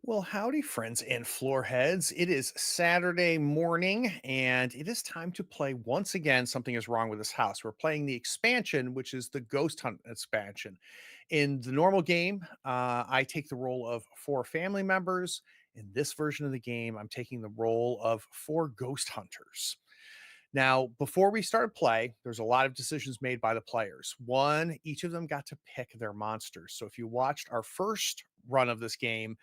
Well, howdy, friends and floor heads. It is Saturday morning, and it is time to play once again. Something is wrong with this house. We're playing the expansion, which is the Ghost Hunt expansion. In the normal game, I take the role of four family members. In this version of the game, I'm taking the role of four ghost hunters. Now, before we started play, there's a lot of decisions made by the players. One, each of them got to pick their monsters. So if you watched our first run of this game,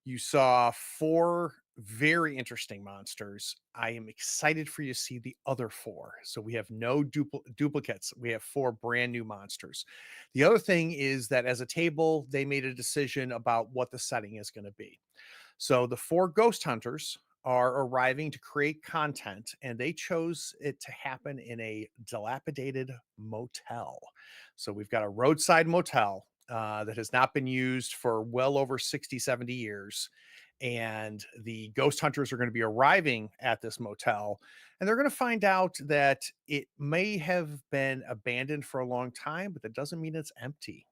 you saw four very interesting monsters. I am excited for you to see the other four. So we have no duplicates. We have four brand new monsters. The other thing is that as a table, they made a decision about what the setting is going to be. So the four ghost hunters are arriving to create content, and they chose it to happen in a dilapidated motel. So we've got a roadside motel that has not been used for well over 60, 70 years. And the ghost hunters are going to be arriving at this motel, and they're going to find out that it may have been abandoned for a long time, but that doesn't mean it's empty.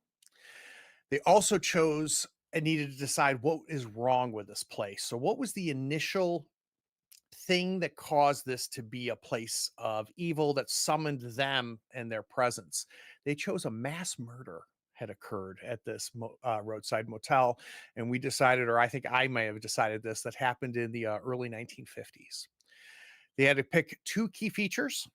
They also chose and needed to decide what is wrong with this place. So, what was the initial thing that caused this to be a place of evil that summoned them and their presence? They chose a mass murder had occurred at this roadside motel, and we decided, or I think I may have decided this, that happened in the early 1950s. They had to pick two key features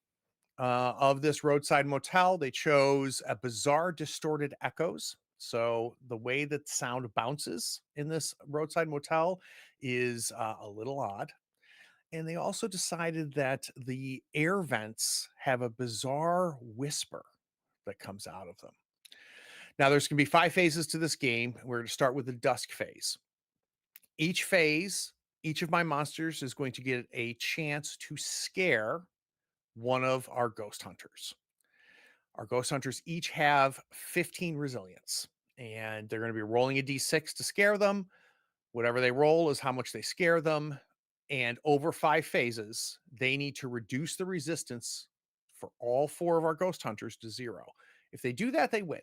of this roadside motel. They chose a bizarre, distorted echoes. So the way that sound bounces in this roadside motel is a little odd. And they also decided that the air vents have a bizarre whisper that comes out of them. Now, there's going to be five phases to this game. We're going to start with the dusk phase. Each phase, each of my monsters is going to get a chance to scare one of our ghost hunters. Our ghost hunters each have 15 resilience, and they're going to be rolling a d6 to scare them. Whatever they roll is how much they scare them. And over five phases, they need to reduce the resistance for all four of our ghost hunters to zero. If they do that, they win.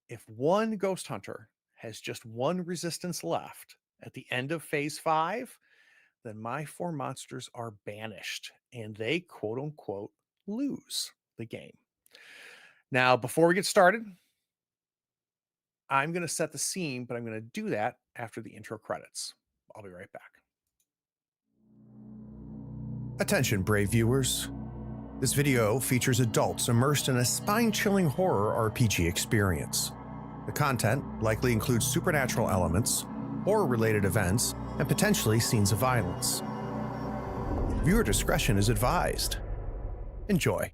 If one ghost hunter has just one resistance left at the end of phase five, then my four monsters are banished and they quote unquote lose the game. Now, before we get started, I'm going to set the scene, but I'm going to do that after the intro credits. I'll be right back. Attention, brave viewers. This video features adults immersed in a spine-chilling horror RPG experience. The content likely includes supernatural elements, horror-related events, and potentially scenes of violence. Viewer discretion is advised. Enjoy.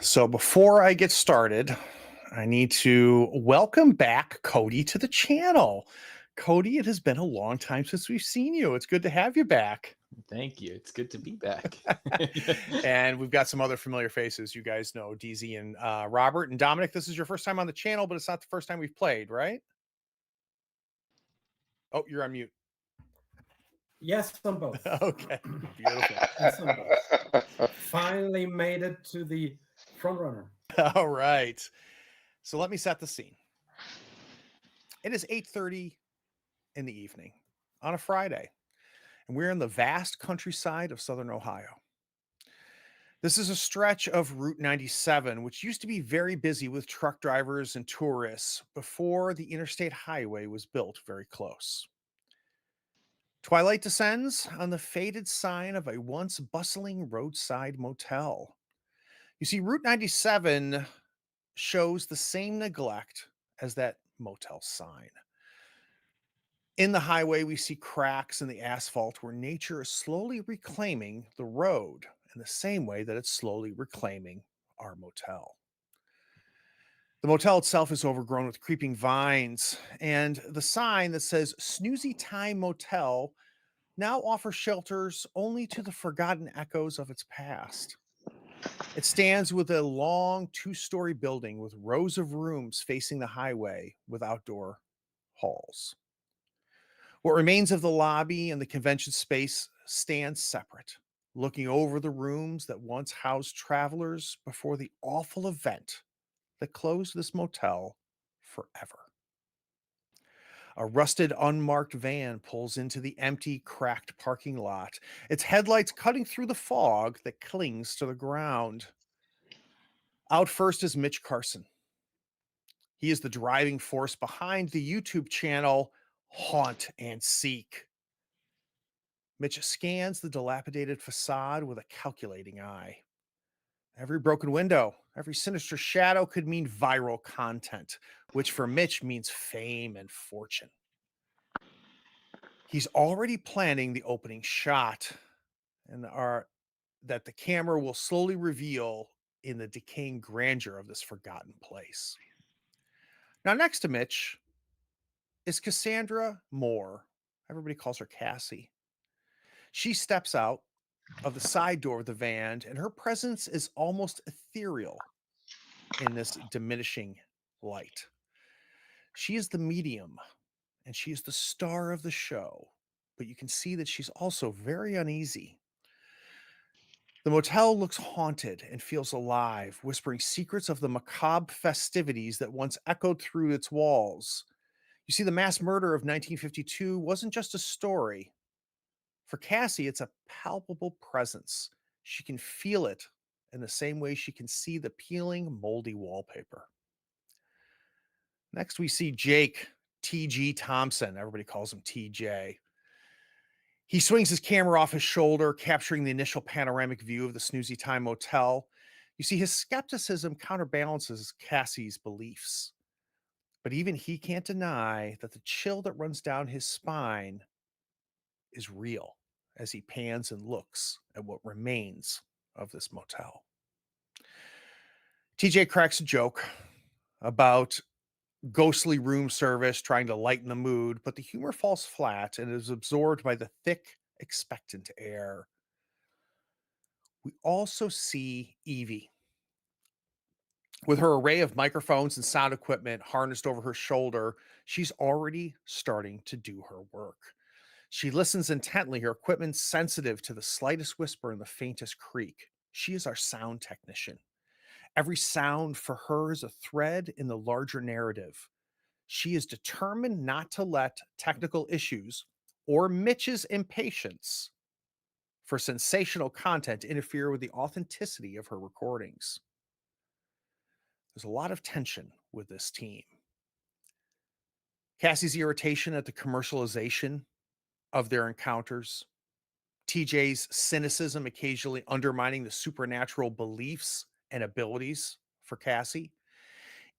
So before I get started, I need to welcome back Cody to the channel. Cody, it has been a long time since we've seen you. It's good to have you back. Thank you. It's good to be back. And we've got some other familiar faces. You guys know DZ and Robert and Dominic. This is your first time on the channel, but it's not the first time we've played, right? Oh, you're on mute. Yes, on both. Okay, beautiful. Yes, on both. Finally made it to the front runner. All right. So let me set the scene. It is 8:30 in the evening on a Friday. and we're in the vast countryside of southern Ohio. This is a stretch of Route 97, which used to be very busy with truck drivers and tourists before the interstate highway was built very close. Twilight descends on the faded sign of a once bustling roadside motel. You see, Route 97 shows the same neglect as that motel sign. In the highway, we see cracks in the asphalt where nature is slowly reclaiming the road in the same way that it's slowly reclaiming our motel. The motel itself is overgrown with creeping vines, and the sign that says Snoozy Time Motel now offers shelters only to the forgotten echoes of its past. It stands with a long two-story building with rows of rooms facing the highway with outdoor halls. What remains of the lobby and the convention space stands separate, looking over the rooms that once housed travelers before the awful event that closed this motel forever. A rusted, unmarked van pulls into the empty, cracked parking lot, its headlights cutting through the fog that clings to the ground. Out first is Mitch Carson. He is the driving force behind the YouTube channel Haunt and Seek. Mitch scans the dilapidated facade with a calculating eye. Every broken window, every sinister shadow could mean viral content, which for Mitch means fame and fortune. He's already planning the opening shot and are that the camera will slowly reveal in the decaying grandeur of this forgotten place. Now, next to Mitch is Cassandra Moore. Everybody calls her Cassie. She steps out of the side door of the van, and her presence is almost ethereal in this diminishing light. She is the medium and she is the star of the show, but you can see that she's also very uneasy. The motel looks haunted and feels alive, whispering secrets of the macabre festivities that once echoed through its walls. You see, the mass murder of 1952 wasn't just a story. For Cassie, it's a palpable presence. She can feel it in the same way she can see the peeling, moldy wallpaper. Next, we see Jake TG Thompson. Everybody calls him TJ. He swings his camera off his shoulder, capturing the initial panoramic view of the Snoozy Time Motel. You see, his skepticism counterbalances Cassie's beliefs. But even he can't deny that the chill that runs down his spine is real as he pans and looks at what remains of this motel. TJ cracks a joke about ghostly room service trying to lighten the mood, but the humor falls flat and is absorbed by the thick, expectant air. We also see Evie. With her array of microphones and sound equipment harnessed over her shoulder, she's already starting to do her work. She listens intently, her equipment sensitive to the slightest whisper and the faintest creak. She is our sound technician. Every sound for her is a thread in the larger narrative. She is determined not to let technical issues or Mitch's impatience for sensational content interfere with the authenticity of her recordings. There's a lot of tension with this team. Cassie's irritation at the commercialization of their encounters, TJ's cynicism occasionally undermining the supernatural beliefs and abilities for Cassie,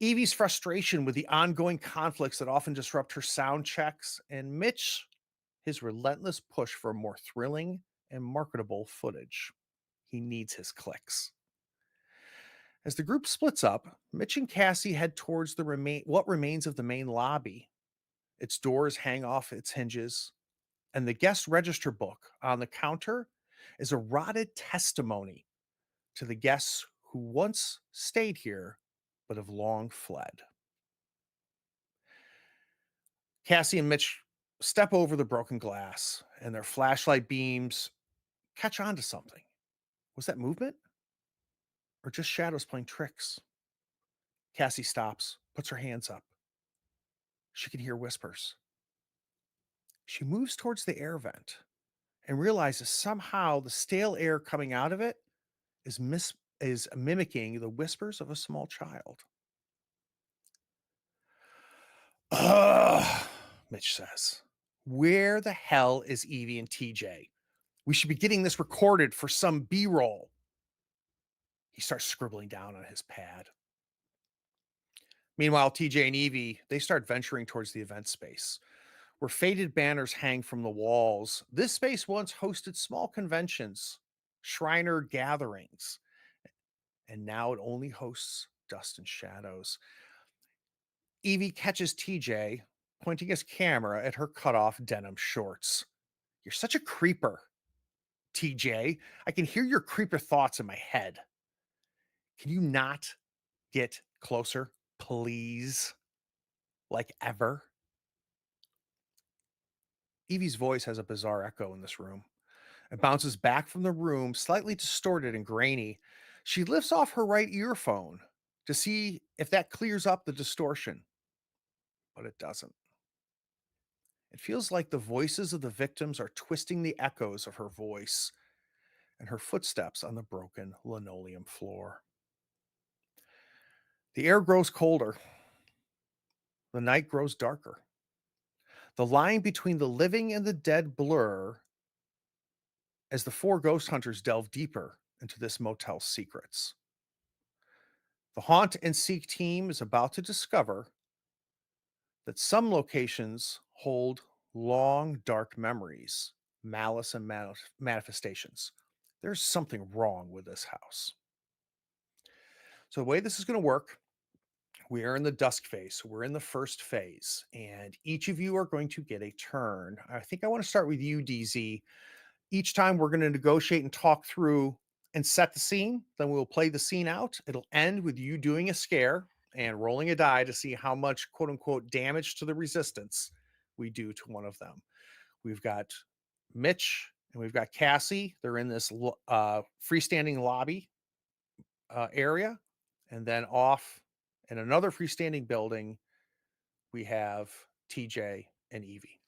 Evie's frustration with the ongoing conflicts that often disrupt her sound checks, and Mitch, his relentless push for more thrilling and marketable footage. He needs his clicks. As the group splits up, Mitch and Cassie head towards what remains of the main lobby. Its doors hang off its hinges, and the guest register book on the counter is a rotted testimony to the guests who once stayed here but have long fled. Cassie and Mitch step over the broken glass, and their flashlight beams catch on to something. Was that movement or just shadows playing tricks? Cassie stops, puts her hands up. She can hear whispers. She moves towards the air vent, and realizes somehow the stale air coming out of it is mimicking the whispers of a small child. Ugh, Mitch says. Where the hell is Evie and TJ? We should be getting this recorded for some B-roll. He starts scribbling down on his pad. Meanwhile, TJ and Evie, they start venturing towards the event space, where faded banners hang from the walls. This space once hosted small conventions, Shriner gatherings, and now it only hosts dust and shadows. Evie catches TJ pointing his camera at her cut-off denim shorts. You're such a creeper, TJ. I can hear your creeper thoughts in my head. Can you not get closer, please? Like ever? Evie's voice has a bizarre echo in this room. It bounces back from the room, slightly distorted and grainy. She lifts off her right earphone to see if that clears up the distortion, but it doesn't. It feels like the voices of the victims are twisting the echoes of her voice and her footsteps on the broken linoleum floor. The air grows colder. The night grows darker. The line between the living and the dead blur as the four ghost hunters delve deeper into this motel's secrets. The Haunt and Seek team is about to discover that some locations hold long, dark memories, malice, and manifestations. There's something wrong with this house. So, the way this is going to work, we are in the dusk phase. So, we're in the first phase, and each of you are going to get a turn. I think I want to start with you, DZ. Each time we're going to negotiate and talk through and set the scene. Then we'll play the scene out. It'll end with you doing a scare and rolling a die to see how much quote unquote damage to the resistance we do to one of them. We've got Mitch and we've got Cassie. They're in this freestanding lobby area. And then off in another freestanding building, we have TJ and Evie.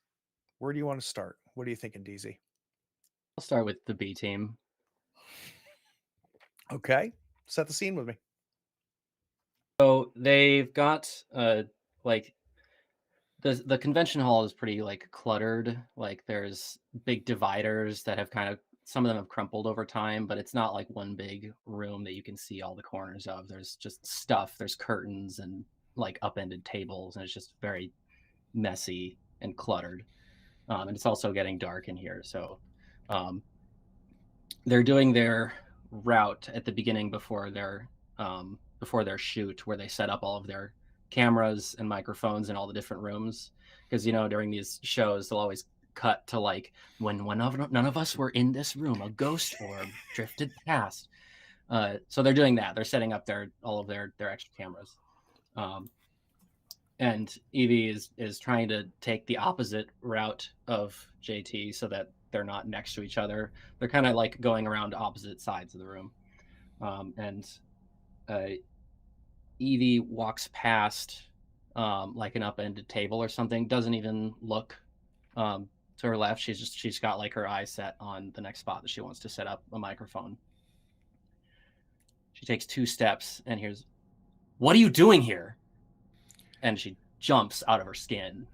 Where do you want to start? What are you thinking, DZ? I'll start with the B team. Okay. Set the scene with me. So they've got like the convention hall is pretty like cluttered. Like there's big dividers that have kind of some of them have crumpled over time, but it's not like one big room that you can see all the corners of. There's just stuff. There's curtains and like upended tables, and it's just very messy and cluttered. And it's also getting dark in here, so um, they're doing their route at the beginning before their shoot, where they set up all of their cameras and microphones in all the different rooms. Because during these shows, they'll always cut to like when none of us were in this room, a ghost orb drifted past. So they're doing that. They're setting up all of their extra cameras. And Evie is trying to take the opposite route of JT so that they're not next to each other. They're kind of like going around opposite sides of the room. And uh, Evie walks past like an upended table or something, doesn't even look to her left. She's got like her eyes set on the next spot that she wants to set up a microphone. She takes 2 steps and hears, "What are you doing here?" And she jumps out of her skin.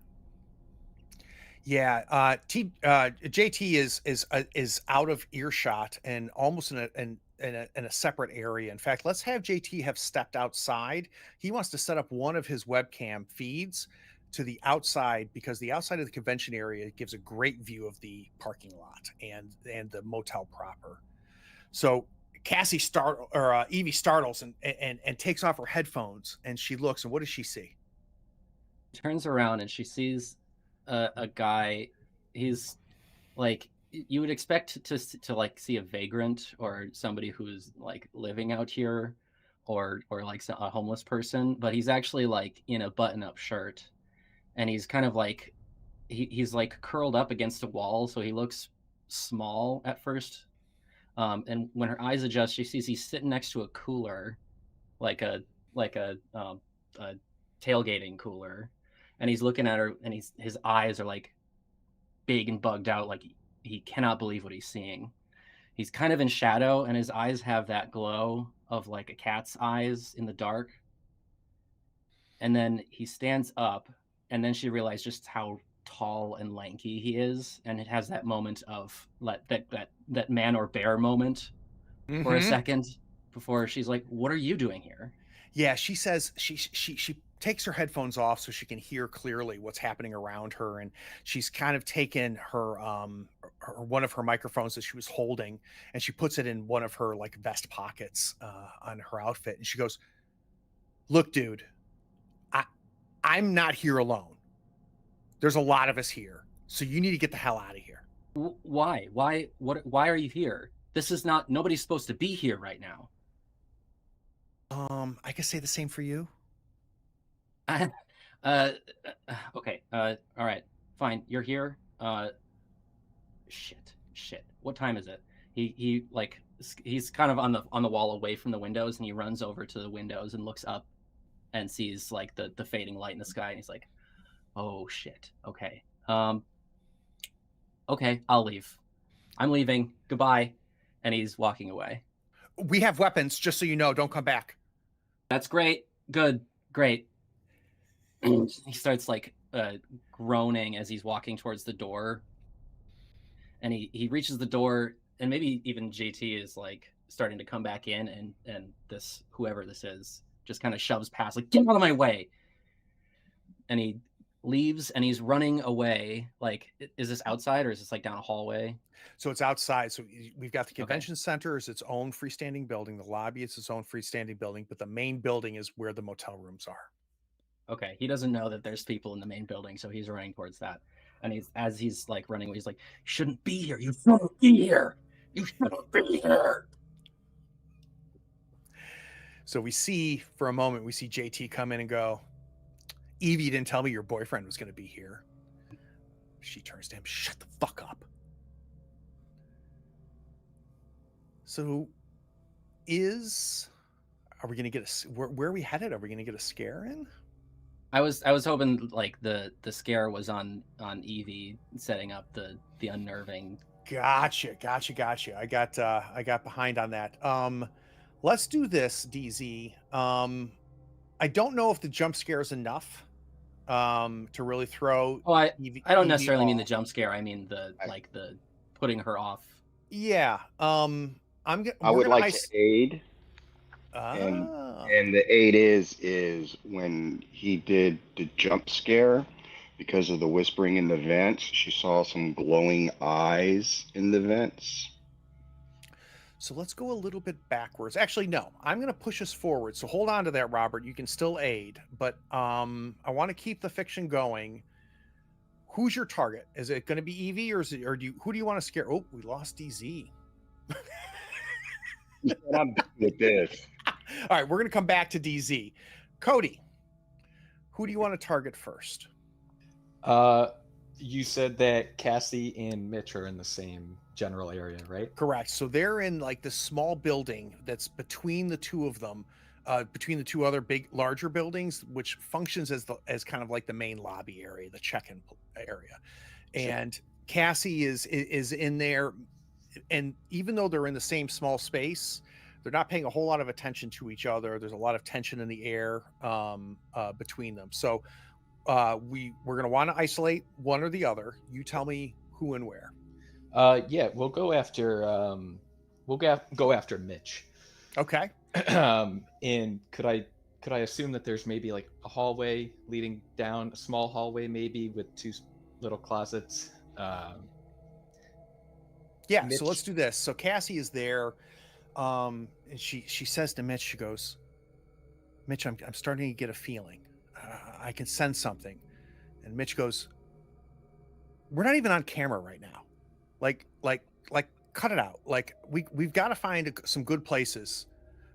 Yeah, JT is out of earshot and almost in a separate area. In fact, let's have JT have stepped outside. He wants to set up one of his webcam feeds to the outside because the outside of the convention area gives a great view of the parking lot and the motel proper. So Evie startles and takes off her headphones and she looks, and what does she see? Turns around and she sees a guy. He's like, you would expect to like see a vagrant or somebody who's like living out here, or like a homeless person, but he's actually like in a button-up shirt, and he's kind of like he's like curled up against a wall, so he looks small at first. And when her eyes adjust, she sees he's sitting next to a cooler, like a tailgating cooler, and he's looking at her, and his eyes are like big and bugged out, like he cannot believe what he's seeing. He's kind of in shadow, and his eyes have that glow of like a cat's eyes in the dark. And then he stands up, and then she realized just how tall and lanky he is, and it has that moment of that man or bear moment for a Mhm. second before she's like, "What are you doing here?" Yeah, she says she takes her headphones off so she can hear clearly what's happening around her, and she's kind of taken her one of her microphones that she was holding, and she puts it in one of her like vest pockets on her outfit, and she goes, "Look, dude, I I'm not here alone. There's a lot of us here, so you need to get the hell out of here." Why? Why? What? Why are you here? This is not. Nobody's supposed to be here right now. I can say the same for you. uh, okay. All right. Fine. You're here. Shit. What time is it? He like he's kind of on the wall away from the windows, and he runs over to the windows and looks up and sees like the fading light in the sky, and he's like, "Oh shit. Okay. Okay. I'll leave. I'm leaving. Goodbye." And he's walking away. We have weapons, just so you know. Don't come back. That's great. Good. Great. He starts like groaning as he's walking towards the door, and he reaches the door, and maybe even JT is like starting to come back in, and this whoever this is just kind of shoves past, like, "Get out of my way." And he leaves, and he's running away. Like, is this outside, or is this like down a hallway? So it's outside. So we've got the Okay. convention center is its own freestanding building. The lobby is its own freestanding building, but the main building is where the motel rooms are. Okay. He doesn't know that there's people in the main building, so he's running towards that. And he's like running, he's like, "You shouldn't be here. You shouldn't be here. You shouldn't be here." So for a moment, we see JT come in and go, "Evie didn't tell me your boyfriend was going to be here." She turns to him, "Shut the fuck up." So are we going to get where are we headed? Are we going to get a scare in? I was hoping like the scare was on Evie setting up the unnerving. Gotcha. I got behind on that. Let's do this, DZ. I don't know if the jump scare is enough to really throw Oh, Evie, I don't Evie necessarily mean the off. jump scare. I mean the I, like the putting her off. Yeah. I We're would gonna like to ice. aid, and Ah. the aid is when he did the jump scare because of the whispering in the vents. She saw some glowing eyes in the vents. So let's go a little bit backwards. Actually, no, I'm going to push us forward. So hold on to that, Robert. You can still aid, but I want to keep the fiction going. Who's your target? Is it going to be Evie, or who do you want to scare? Oh, we lost DZ. He said, "I'm done with this." All right, we're going to come back to DZ. Cody, who do you want to target first? You said that Cassie and Mitch are in the same general area, right? Correct. So they're in like this small building that's between the two of them, between the two other larger buildings, which functions as kind of like the main lobby area, the check-in area. Sure. And Cassie is in there, and even though they're in the same small space, they're not paying a whole lot of attention to each other. There's a lot of tension in the air between them. So we're going to want to isolate one or the other. You tell me who and where. Yeah, we'll go after go after Mitch. Okay. And could I assume that there's maybe like a hallway leading down, a small hallway maybe with two little closets? Yeah, Mitch, so let's do this. So Cassie is there. And she says to Mitch, she goes, "Mitch, I'm starting to get a feeling. I can sense something." And Mitch goes, "We're not even on camera right now. Like cut it out. Like we've got to find some good places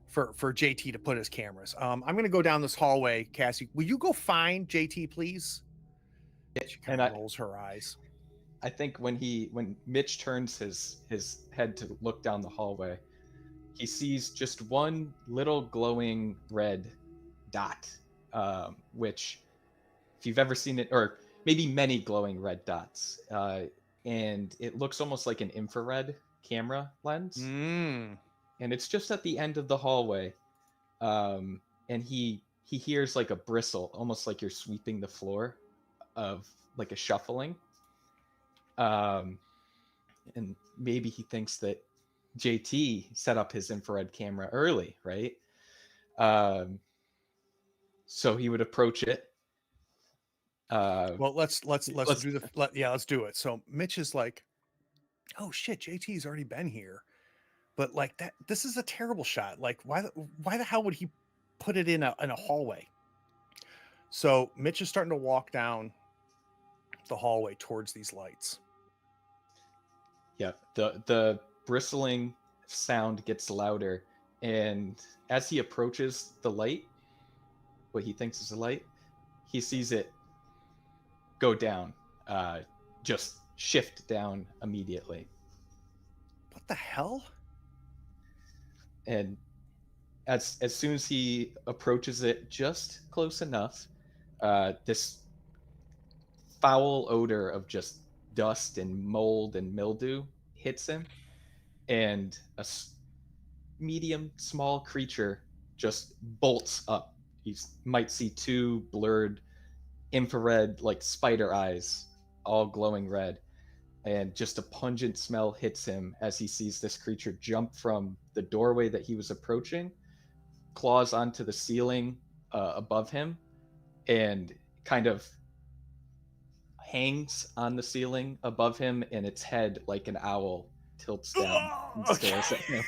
for JT to put his cameras. I'm going to go down this hallway. Cassie, will you go find JT, please?" She kind and of rolls her eyes. I think when Mitch turns his head to look down the hallway, he sees just one little glowing red dot, which, if you've ever seen it, or maybe many glowing red dots, and it looks almost like an infrared camera lens. Mm. And it's just at the end of the hallway. And he hears like a bristle, almost like you're sweeping the floor, of like a shuffling. And maybe he thinks that JT set up his infrared camera early, right? So he would approach it. Well, let's do it. So Mitch is like, oh shit, JT's already been here. But like that, this is a terrible shot. Like, why the hell would he put it in a hallway? So Mitch is starting to walk down the hallway towards these lights. Yeah, the bristling sound gets louder, and as he approaches the light, what he thinks is a light, he sees it go down, just shift down immediately. What the hell? And as soon as he approaches it just close enough, this foul odor of just dust and mold and mildew hits him, and a medium small creature just bolts up. You might see two blurred infrared like spider eyes, all glowing red, and just a pungent smell hits him as he sees this creature jump from the doorway that he was approaching, claws onto the ceiling above him, and kind of hangs on the ceiling above him, and its head, like an owl, tilts down and stares at him.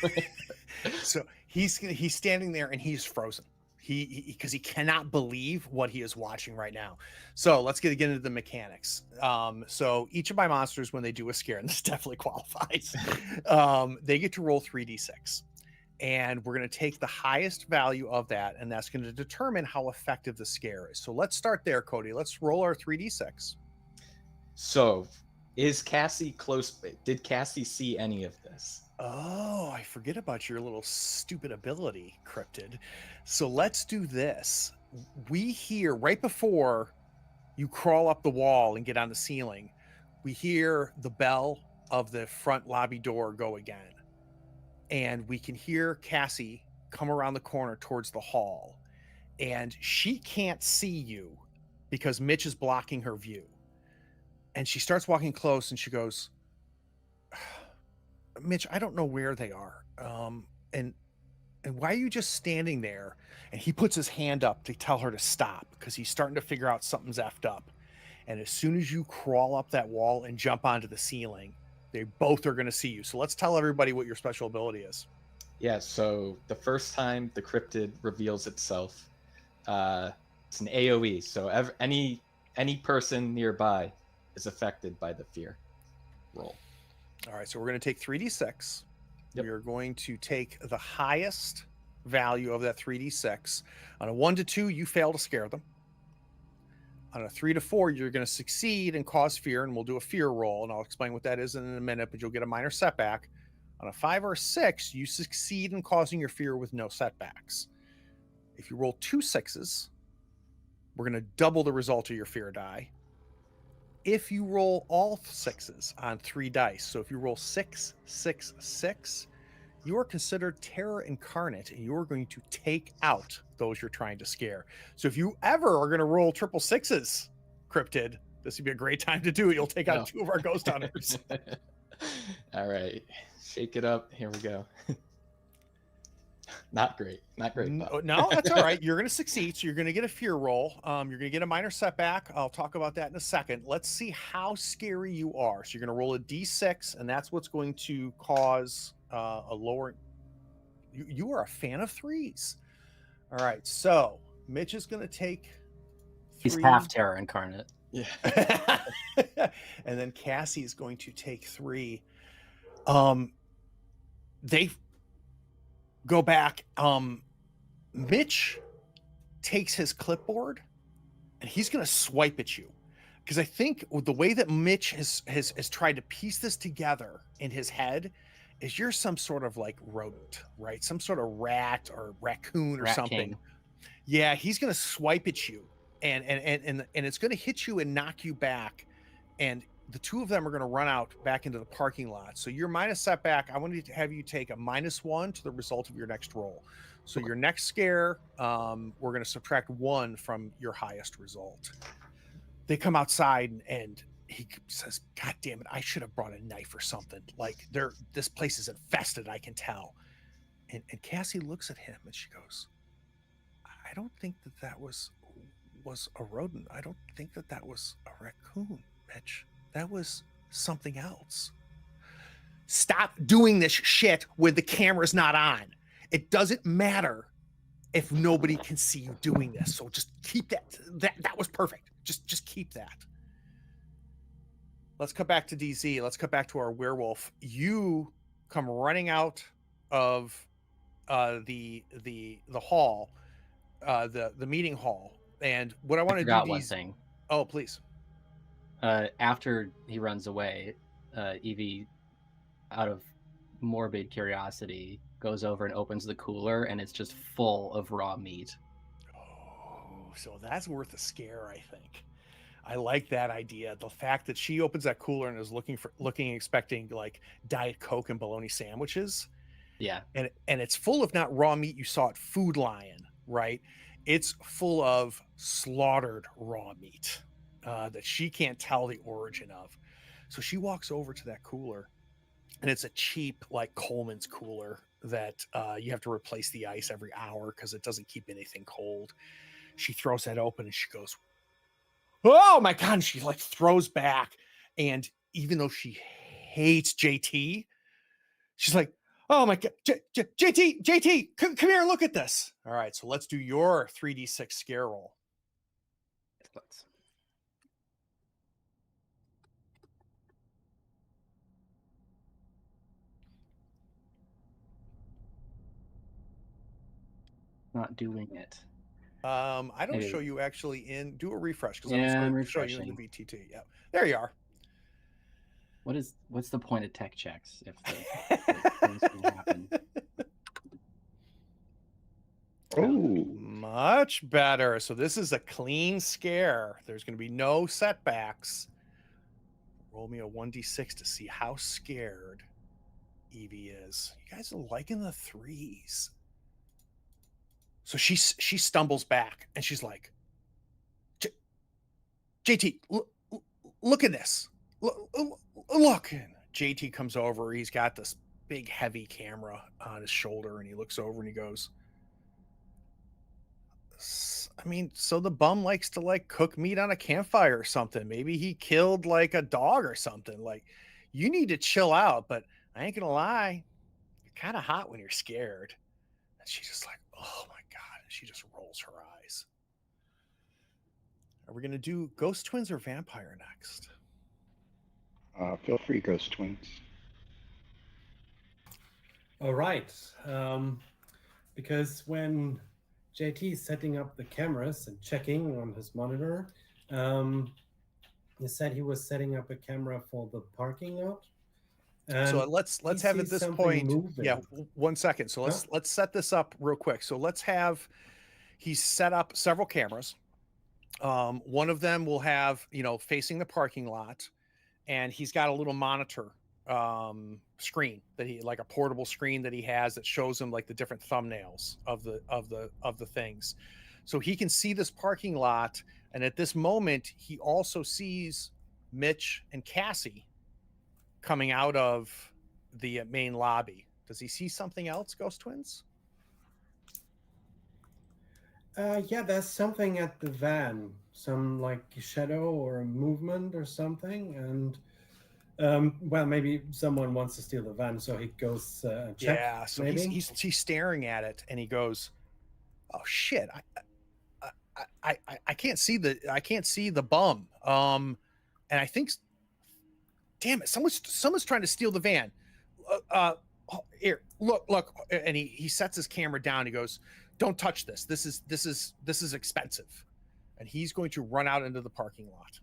So he's standing there and he's frozen. Because he cannot believe what he is watching right now. So let's get into the mechanics. So each of my monsters, when they do a scare, and this definitely qualifies, they get to roll 3d6. And we're going to take the highest value of that, and that's going to determine how effective the scare is. So let's start there, Cody. Let's roll our 3d6. So, is Cassie close? Did Cassie see any of this? Oh, I forget about your little stupid ability, Cryptid. So let's do this. We hear, right before you crawl up the wall and get on the ceiling, we hear the bell of the front lobby door go again. And we can hear Cassie come around the corner towards the hall. And she can't see you because Mitch is blocking her view. And she starts walking close and she goes, Mitch, I don't know where they are. And why are you just standing there? And he puts his hand up to tell her to stop because he's starting to figure out something's effed up. And as soon as you crawl up that wall and jump onto the ceiling, they both are going to see you. So let's tell everybody what your special ability is. Yeah, so the first time the cryptid reveals itself, it's an AoE. So any person nearby is affected by the fear roll. All right, so we're going to take 3d6. Yep. We are going to take the highest value of that 3d6. On a 1 to 2, you fail to scare them. On a 3 to 4, you're going to succeed and cause fear, and we'll do a fear roll, and I'll explain what that is in a minute, but you'll get a minor setback. On a 5 or a 6, you succeed in causing your fear with no setbacks. If you roll 2 6s, we're going to double the result of your fear die. If you roll all 6s on 3 dice, so if you roll 6, 6, 6, you are considered terror incarnate, and you are going to take out those you're trying to scare. So if you ever are going to roll triple 6s, Cryptid, this would be a great time to do it. You'll take out 2 of our ghost hunters. All right, shake it up. Here we go. Not great. No, that's all right. You're going to succeed. So you're going to get a fear roll. You're going to get a minor setback. I'll talk about that in a second. Let's see how scary you are. So you're going to roll a d6, and that's what's going to cause a lower. You are a fan of 3s. All right. So Mitch is going to take 3. He's half terror incarnate. Yeah. And then Cassie is going to take 3. They go back. Mitch takes his clipboard and he's going to swipe at you, because I think the way that Mitch has tried to piece this together in his head is you're some sort of like rodent, right? Some sort of rat or raccoon or Rat something. King. Yeah, he's going to swipe at you, and it's going to hit you and knock you back. And the two of them are going to run out back into the parking lot. So your minus setback, I wanted to have you take a -1 to the result of your next roll. So your next scare, we're going to subtract 1 from your highest result. They come outside and he says, "God damn it, I should have brought a knife or something. Like this place is infested, I can tell." And Cassie looks at him and she goes, "I don't think that was a rodent. I don't think that was a raccoon, Mitch. That was something else." Stop doing this shit when the camera's not on. It doesn't matter if nobody can see you doing this. So just keep that was perfect. Just keep that. Let's cut back to DZ. Let's cut back to our werewolf. You come running out of the hall, the meeting hall. And what I want to do Forgot one these. thing. Oh, please. After he runs away, Evie, out of morbid curiosity, goes over and opens the cooler, and it's just full of raw meat. Oh, so that's worth a scare, I think. I like that idea. The fact that she opens that cooler and is expecting like Diet Coke and bologna sandwiches. Yeah. And it's full of not raw meat you saw at Food Lion, right? It's full of slaughtered raw meat that she can't tell the origin of. So she walks over to that cooler, and it's a cheap like Coleman's cooler that you have to replace the ice every hour because it doesn't keep anything cold. She throws that open and she goes, "Oh my God." And she like throws back. And even though she hates JT, she's like, "Oh my God, JT, come here and look at this." All right, so let's do your 3d6 scare roll. Let's. Not doing it. I don't Maybe. show you actually do a refresh because Yeah, I'm I'm show you in the refreshing. VTT. Yeah, there you are. What's the point of tech checks if the things don't happen? Oh, Much better. So this is a clean scare. There's going to be no setbacks. Roll me a 1d6 to see how scared Evie is. You guys are liking the 3s. So she stumbles back and she's like, "JT, look at this. Look." And JT comes over. He's got this big heavy camera on his shoulder and he looks over and he goes, "I mean, so the bum likes to like cook meat on a campfire or something. Maybe he killed like a dog or something. Like, you need to chill out, but I ain't gonna lie, you're kind of hot when you're scared." And she's just like, "Oh my God." And she just rolls her eyes. Are we gonna do ghost twins or vampire next? feel free, Ghost Twins. All right. Because when JT is setting up the cameras and checking on his monitor, he said he was setting up a camera for the parking lot. So And let's he have at sees this something point. moving. Yeah, 1 second. So let's set this up real quick. So let's have he's set up several cameras. One of them will have, facing the parking lot, and he's got a little monitor screen that he like a portable screen that he has that shows him like the different thumbnails of the things. So he can see this parking lot, and at this moment he also sees Mitch and Cassie coming out of the main lobby. Does he see something else, Ghost Twins? Yeah, there's something at the van, some like shadow or a movement or something, and well, maybe someone wants to steal the van, so he goes and check. Yeah, so maybe he's staring at it, and he goes, "Oh shit, I can't see the bum." And I think, damn it, someone's trying to steal the van. Here, look, and he sets his camera down. He goes, "Don't touch this. This is expensive," and he's going to run out into the parking lot.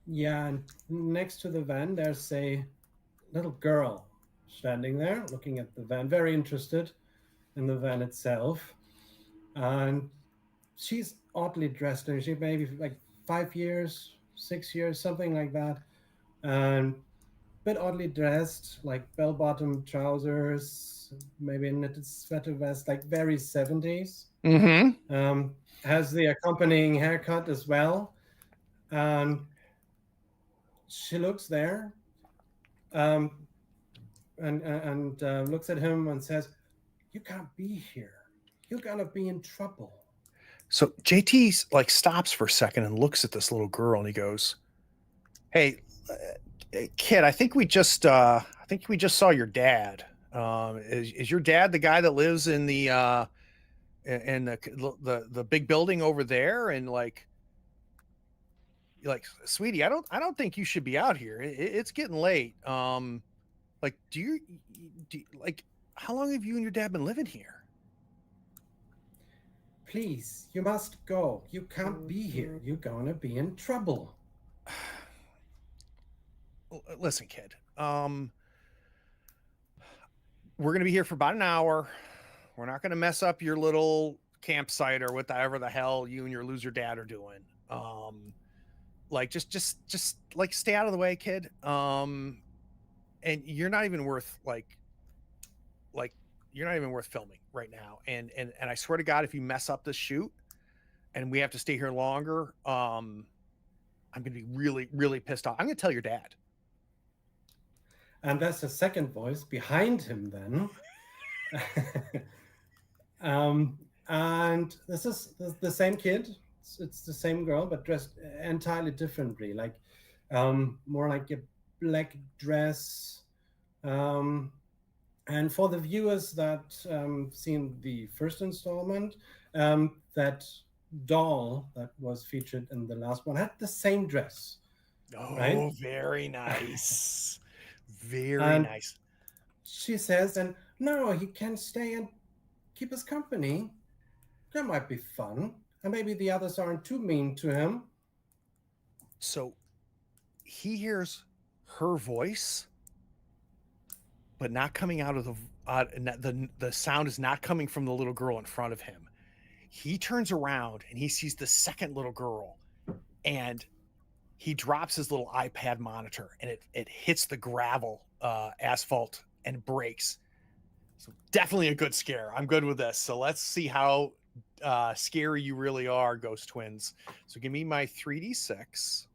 Yeah, and next to the van, there's a little girl standing there looking at the van, very interested in the van itself. And she's oddly dressed, and she maybe like 5 years, 6 years, something like that. And bit oddly dressed, like bell-bottom trousers, maybe a knitted sweater vest, like very 70s. Mm-hmm. Has the accompanying haircut as well. And she looks there, um, and looks at him and says, "You can't be here. You're gonna be in trouble." So JT like stops for a second and looks at this little girl and he goes, "Hey, kid, I think we just saw your dad. Is your dad the guy that lives in the big building over there?" And like, sweetie, I don't think you should be out here. It's getting late. Like, like, how long have you and your dad been living here? Please, you must go. You can't be here. You're gonna be in trouble. Listen, kid. We're gonna be here for about an hour. We're not gonna mess up your little campsite or whatever the hell you and your loser dad are doing. Like just like stay out of the way, kid. And you're not even worth like you're not even worth filming right now. And I swear to God, if you mess up this shoot and we have to stay here longer, I'm gonna be really, really pissed off. I'm gonna tell your dad. And there's a second voice behind him then. And this is the same kid. It's the same girl, but dressed entirely differently, like more like a black dress. And for the viewers that seen the first installment, that doll that was featured in the last one had the same dress. Oh, right? Very nice. Very And nice. she says, "And no, he can stay and keep us company. That might be fun. And maybe the others aren't too mean to him." So he hears her voice, but not coming out of the sound is not coming from the little girl in front of him. He turns around and he sees the second little girl, and he drops his little iPad monitor, and it hits the gravel asphalt and breaks. So definitely a good scare. I'm good with this. So let's see how scary you really are, Ghost Twins. So give me my 3d6.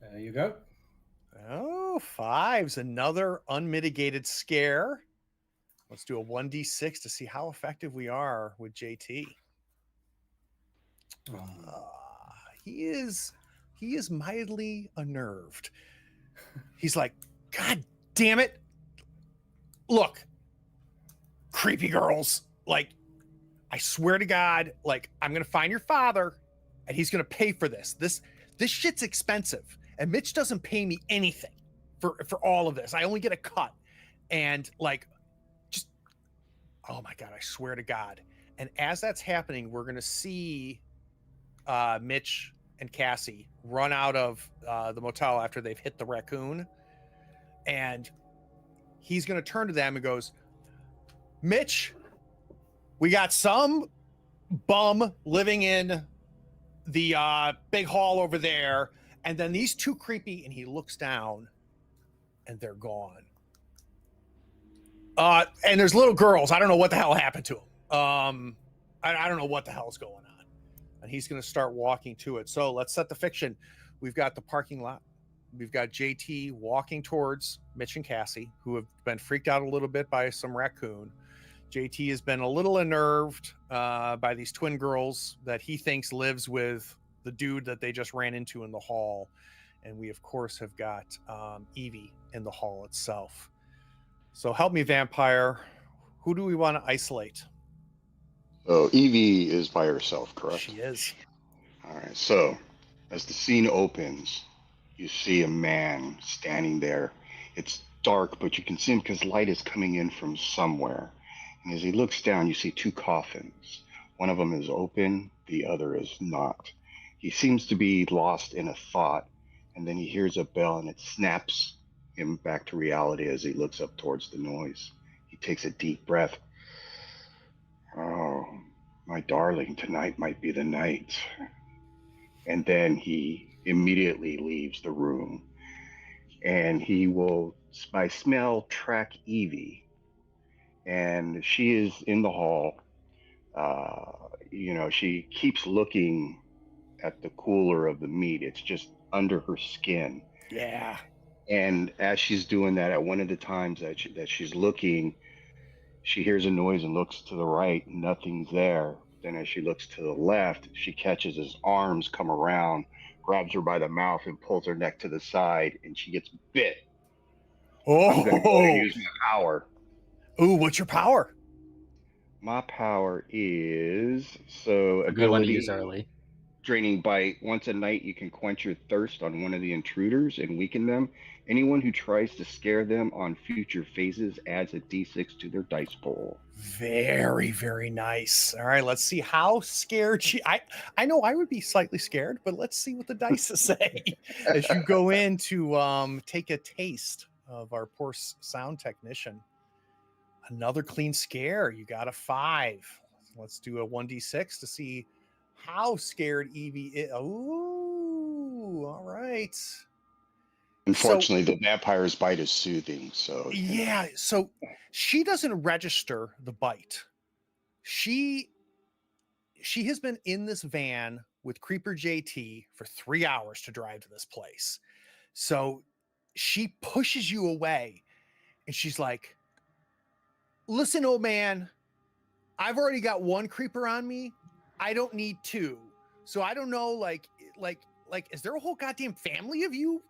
There you go. Oh, 5's another unmitigated scare. Let's do a 1d6 to see how effective we are with JT. He is mildly unnerved. He's like, "God damn it. Look, creepy girls. Like, I swear to God, like, I'm going to find your father and he's going to pay for this. This shit's expensive. And Mitch doesn't pay me anything for all of this. I only get a cut. And like, just, oh my God, I swear to God." And as that's happening, we're going to see Mitch and Cassie run out of the motel after they've hit the raccoon. And he's going to turn to them and goes, "Mitch, we got some bum living in the big hall over there. And then these two creepy," and he looks down and they're gone. And there's little girls. I don't know what the hell happened to them. I don't know what the hell's going on. And he's going to start walking to it. So let's set the fiction. We've got the parking lot. We've got JT walking towards Mitch and Cassie, who have been freaked out a little bit by some raccoon. JT has been a little unnerved by these twin girls that he thinks lives with the dude that they just ran into in the hall. And we, of course, have got Evie in the hall itself. So help me, vampire. Who do we want to isolate? So Evie is by herself, correct? She is. All right. So as the scene opens, you see a man standing there. It's dark, but you can see him because light is coming in from somewhere. And as he looks down, you see two coffins. One of them is open, the other is not. He seems to be lost in a thought, and then he hears a bell and it snaps him back to reality as he looks up towards the noise. He takes a deep breath. "Oh, my darling, tonight might be the night." And then he immediately leaves the room, and he will, by smell, track Evie. And she is in the hall. She keeps looking at the cooler of the meat. It's just under her skin. Yeah. And as she's doing that, at one of the times that she's looking, she hears a noise and looks to the right. Nothing's there. Then, as she looks to the left, she catches his arms come around, grabs her by the mouth, and pulls her neck to the side, and she gets bit. I'm going to go ahead and Oh. use my power. Ooh, what's your power? My power is so A good one to use ability early. draining bite. Once a night, you can quench your thirst on one of the intruders and weaken them. Anyone who tries to scare them on future phases adds a d6 to their dice pool. Very, very nice. All right, let's see how scared she. I know I would be slightly scared, but let's see what the dice say as you go in to take a taste of our poor sound technician. Another clean scare. You got a 5. Let's do a 1d6 to see how scared Evie is. Ooh, all right. Unfortunately, the vampire's bite is soothing, so Yeah, so she doesn't register the bite. She has been in this van with Creeper JT for 3 hours to drive to this place. So she pushes you away and she's like, "Listen, old man, I've already got 1 creeper on me. I don't need 2. So I don't know, like, is there a whole goddamn family of you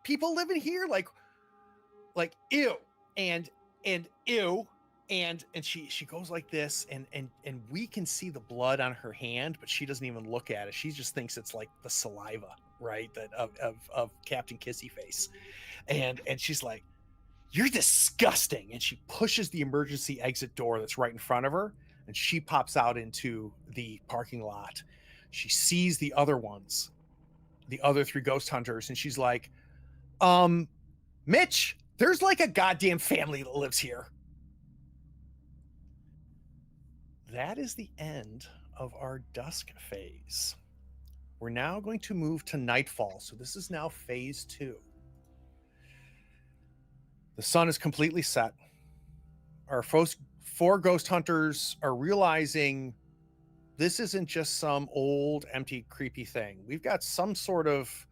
people living here? Like, ew." And ew. And she goes like this, and we can see the blood on her hand, but she doesn't even look at it. She just thinks it's like the saliva, right? That of Captain Kissy Face. And she's like, "You're disgusting." And she pushes the emergency exit door that's right in front of her, and she pops out into the parking lot. She sees the other ones, the other 3 ghost hunters, and she's like, "Mitch, there's like a goddamn family that lives here." That is the end of our dusk phase. We're now going to move to nightfall. So this is now phase 2. The sun is completely set. Our 4 ghost hunters are realizing this isn't just some old, empty, creepy thing. We've got some sort of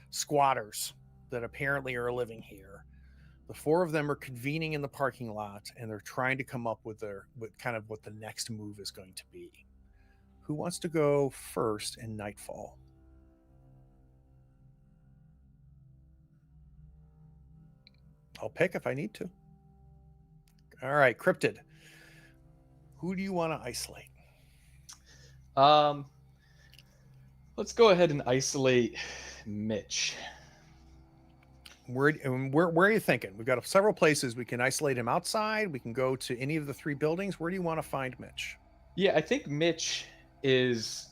squatters that apparently are living here. The 4 of them are convening in the parking lot, and they're trying to come up with kind of what the next move is going to be. Who wants to go first in nightfall? I'll pick if I need to. All right, Cryptid. Who do you want to isolate? Let's go ahead and isolate Mitch. Where are you thinking? We've got several places. We can isolate him outside. We can go to any of the 3 buildings. Where do you want to find Mitch? Yeah, I think Mitch is,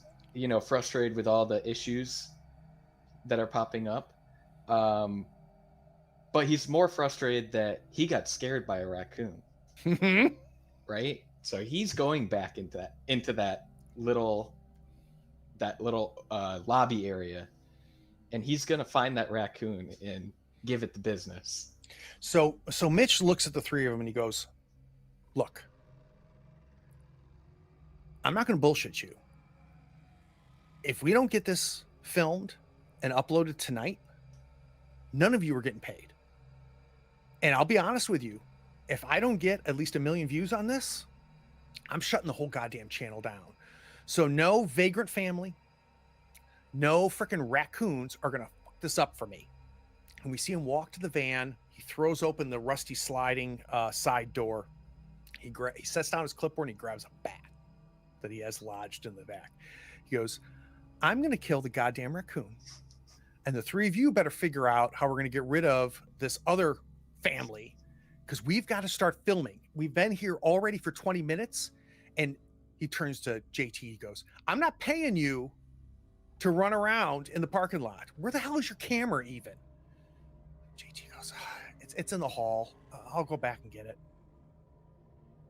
frustrated with all the issues that are popping up. But he's more frustrated that he got scared by a raccoon, right? So he's going back into that little lobby area, and he's gonna find that raccoon and give it the business. So Mitch looks at the 3 of them and he goes, "Look, I'm not going to bullshit you. If we don't get this filmed and uploaded tonight, none of you are getting paid. And I'll be honest with you, if I don't get at least 1 million views on this, I'm shutting the whole goddamn channel down. So no vagrant family, no freaking raccoons are going to fuck this up for me." And we see him walk to the van. He throws open the rusty sliding side door. He sets down his clipboard and he grabs a bat that he has lodged in the back. He goes, "I'm going to kill the goddamn raccoon. And the 3 of you better figure out how we're going to get rid of this other family, because we've got to start filming. We've been here already for 20 minutes. And he turns to JT. He goes, "I'm not paying you to run around in the parking lot. Where the hell is your camera even?" JT goes, it's in the hall. I'll go back and get it."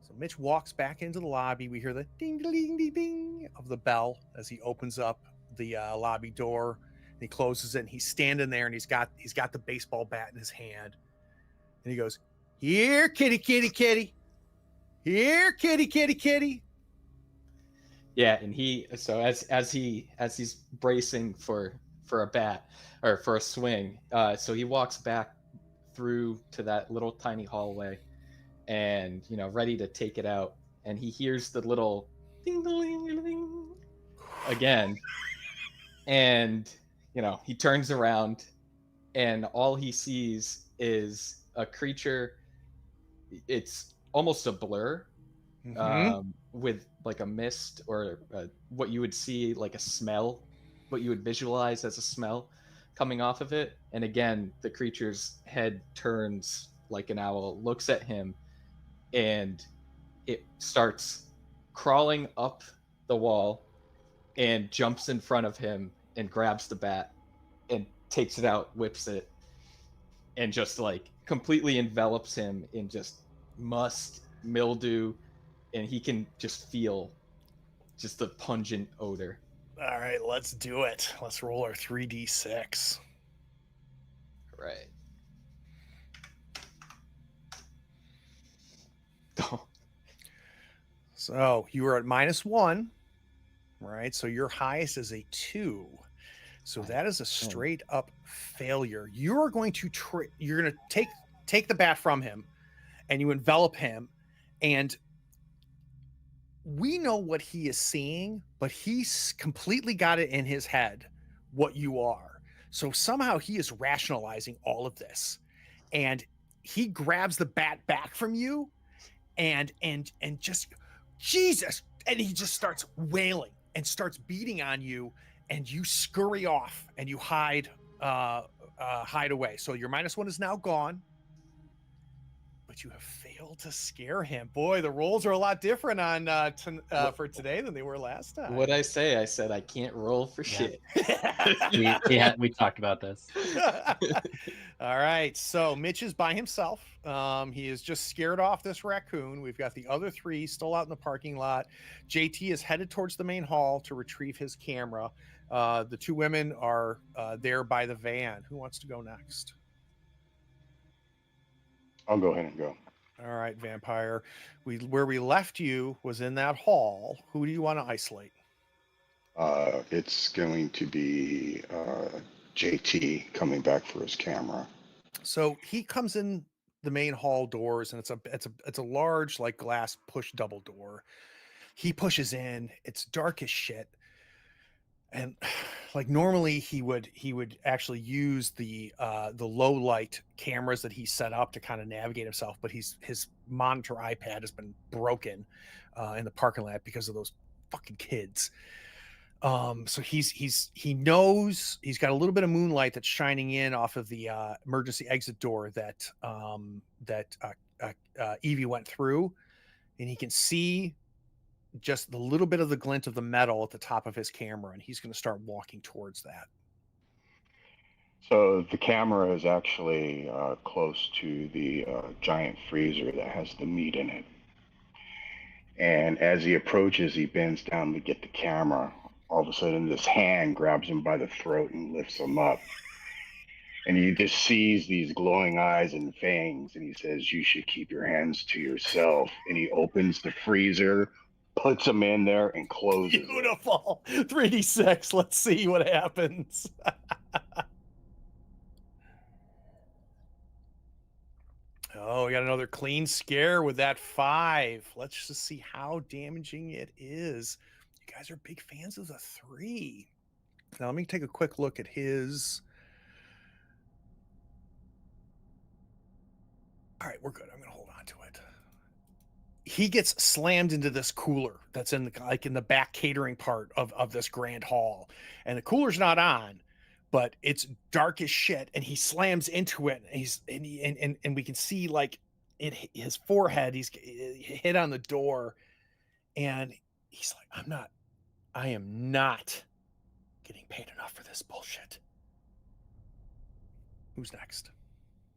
So Mitch walks back into the lobby. We hear the ding, ding, ding, ding of the bell as he opens up the lobby door. And he closes it, and he's standing there, and he's got the baseball bat in his hand, and he goes, "Here, kitty, kitty, kitty. Here, kitty, kitty, kitty." Yeah, and as he's bracing for a bat or for a swing, so he walks back through to that little tiny hallway, and ready to take it out, and he hears the little ding ding ding ding again, and he turns around, and all he sees is a creature. It's almost a blur, with like a mist or what you would see like a smell, what you would visualize as a smell coming off of it. And again, the creature's head turns like an owl, looks at him, and it starts crawling up the wall and jumps in front of him and grabs the bat and takes it out, whips it, and just like completely envelops him in just must, mildew, and he can just feel just the pungent odor. All right, let's do it. Let's roll our 3d6. Right. So you are at -1, right? So your highest is a 2. So that is a straight up failure. You are going to you're going to take the bat from him, and you envelop him, and we know what he is seeing, but he's completely got it in his head what you are. So somehow he is rationalizing all of this, and he grabs the bat back from you, and just Jesus, and he just starts wailing and starts beating on you, and you scurry off and you hide away. So your -1 is now gone, but you have failed to scare him. Boy, the rolls are a lot different on for today than they were last time. What'd I say? I said I can't roll for shit. We talked about this. All right, so Mitch is by himself. He is just scared off this raccoon. We've got the other 3 still out in the parking lot. JT is headed towards the main hall to retrieve his camera. The 2 women are there by the van. Who wants to go next? I'll go ahead and go. All right, Vampire. Where we left you was in that hall. Who do you want to isolate? It's going to be JT coming back for his camera. So he comes in the main hall doors, and it's a large like glass push double door. He pushes in. It's dark as shit. And like normally he would actually use the low light cameras that he set up to kind of navigate himself, but his monitor iPad has been broken in the parking lot because of those fucking kids. So he knows he's got a little bit of moonlight that's shining in off of the emergency exit door that Evie went through, and he can see just the little bit of the glint of the metal at the top of his camera, and he's going to start walking towards that. So the camera is actually close to the giant freezer that has the meat in it. And as he approaches, he bends down to get the camera. All of a sudden, this hand grabs him by the throat and lifts him up. And he just sees these glowing eyes and fangs, and he says, "You should keep your hands to yourself." And he opens the freezer, puts them in there, and closes it. Beautiful. 3d6. Let's see what happens. Oh, we got another clean scare with that 5. Let's just see how damaging it is. You guys are big fans of the 3. Now let me take a quick look at his. All right, we're good. I'm going to hold on to it. He gets slammed into this cooler that's in the back catering part of this grand hall, and the cooler's not on, but it's dark as shit, and he slams into it, and we can see like his forehead. He's hit on the door, and he's like, I am not getting paid enough for this bullshit. Who's next?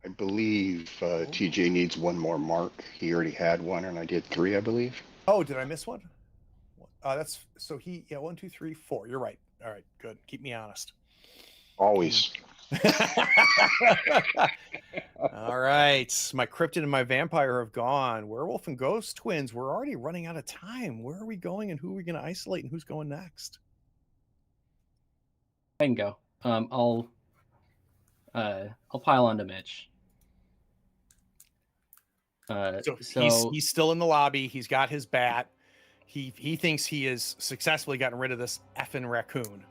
I believe TJ needs one more mark. He already had one, and I did 3, I believe. Oh, did I miss one? That's so 1, 2, 3, 4. You're right. All right, good. Keep me honest. Always. All right. My cryptid and my vampire have gone. Werewolf and ghost twins, we're already running out of time. Where are we going and who are we going to isolate and who's going next? I can go. I'll pile onto Mitch. So he's still in the lobby. He's got his bat. He thinks he has successfully gotten rid of this effing raccoon.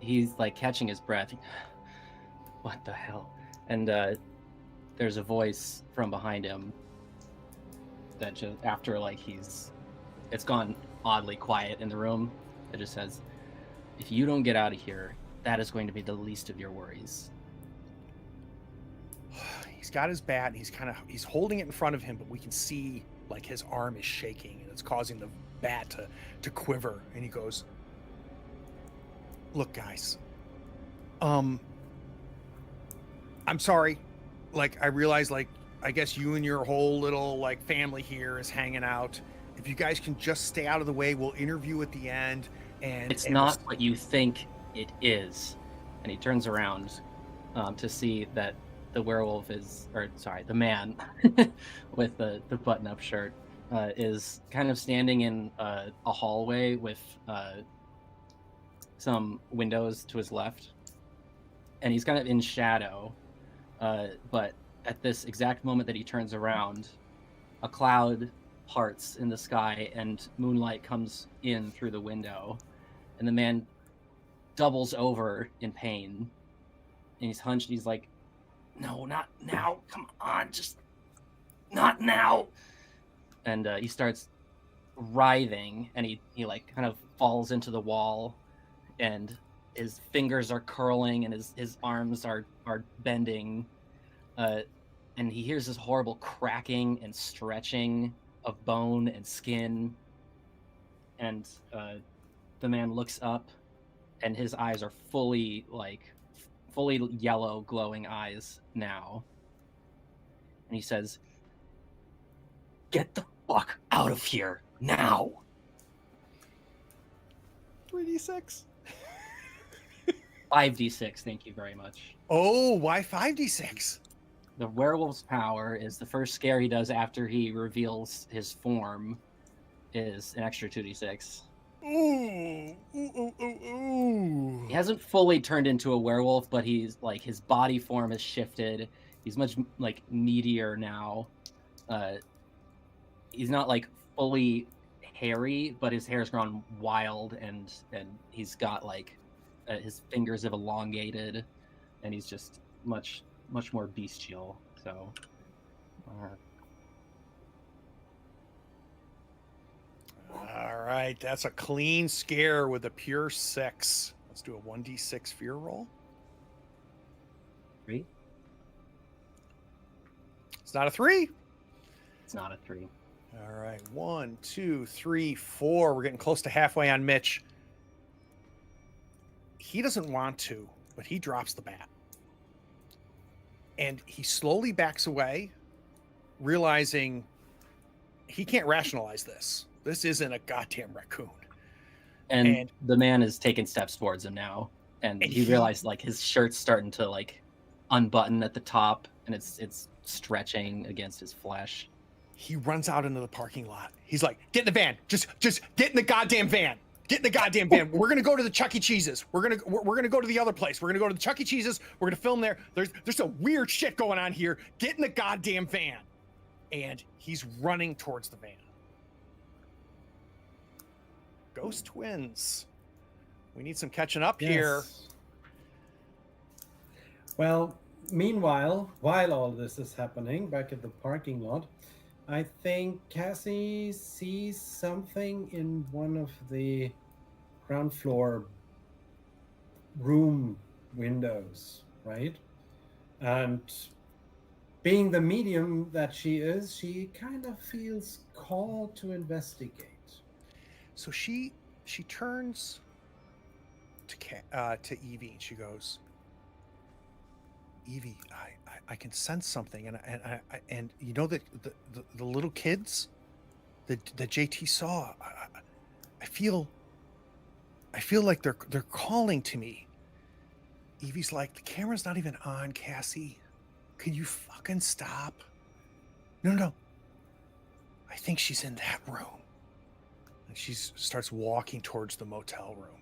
He's like catching his breath. What the hell? And there's a voice from behind him that just after like it's gone oddly quiet in the room. It just says, "If you don't get out of here, that is going to be the least of your worries." He's got his bat. And he's holding it in front of him, but we can see like his arm is shaking and it's causing the bat to quiver. And he goes, "Look, guys, I'm sorry. Like, I realize, like, I guess you and your whole little like family here is hanging out. If you guys can just stay out of the way, we'll interview at the end." And it's not what you think it is. And he turns around to see that the werewolf the man with the button-up shirt is kind of standing in a hallway with some windows to his left, and he's kind of in shadow. But at this exact moment that he turns around, a cloud parts in the sky and moonlight comes in through the window, and the man doubles over in pain, and he's hunched. He's like, "No, not now. Come on, just not now." And he starts writhing, and he like kind of falls into the wall, and his fingers are curling and his arms are bending, and he hears this horrible cracking and stretching of bone and skin, and the man looks up, and his eyes are fully yellow glowing eyes now, and he says, "Get the fuck out of here now." 3d6. 5d6, thank you very much. Oh, why 5d6? The werewolf's power is the first scare he does after he reveals his form is an extra 2d6. Ooh, ooh, ooh, ooh. He hasn't fully turned into a werewolf, but he's like his body form has shifted. He's much like meatier now. He's not like fully hairy, but his hair's gone wild, and he's got like his fingers have elongated, and he's just much more bestial. So all right, that's a clean scare with a pure 6. Let's do a 1d6 fear roll. 3. It's not a 3. It's not a 3. All right, 1, 2, 3, 4. We're getting close to halfway on Mitch. He doesn't want to, but he drops the bat. And he slowly backs away, realizing he can't rationalize this. This isn't a goddamn raccoon. And the man is taking steps towards him now, and he realized like his shirt's starting to like unbutton at the top, and it's stretching against his flesh. He runs out into the parking lot. He's like, "Get in the van. Just get in the goddamn van. Get in the goddamn van. We're gonna go to the Chuck E. Cheese's. We're gonna go to the other place. We're gonna go to the Chuck E. Cheese's. We're gonna film there. There's some weird shit going on here. Get in the goddamn van." And he's running towards the van. Ghost twins. We need some catching up here. Well, meanwhile, while all this is happening back at the parking lot, I think Cassie sees something in one of the ground floor room windows, right? And being the medium that she is, she kind of feels called to investigate. So she turns to Evie and she goes, "Evie, I can sense something, and you know that the little kids that JT saw, I feel I feel like they're calling to me. Evie's like, the camera's not even on, Cassie. Could you fucking stop? No. I think she's in that room. And she starts walking towards the motel room.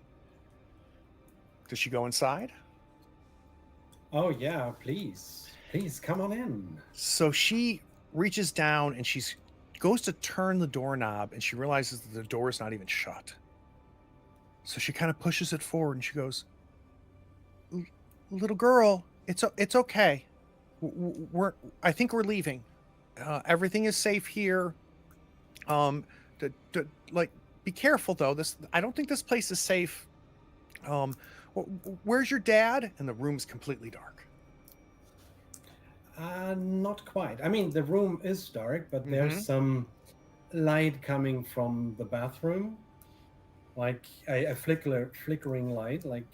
Does she go inside? Oh yeah, please. Please come on in. So she reaches down and she goes to turn the doorknob and she realizes that the door is not even shut. So she kind of pushes it forward and she goes, little girl, it's okay. I think we're leaving. Everything is safe here. Like, be careful though. I don't think this place is safe. Where's your dad? And the room's completely dark. Not quite. I mean, the room is dark, but there's some light coming from the bathroom, like a flickering light, like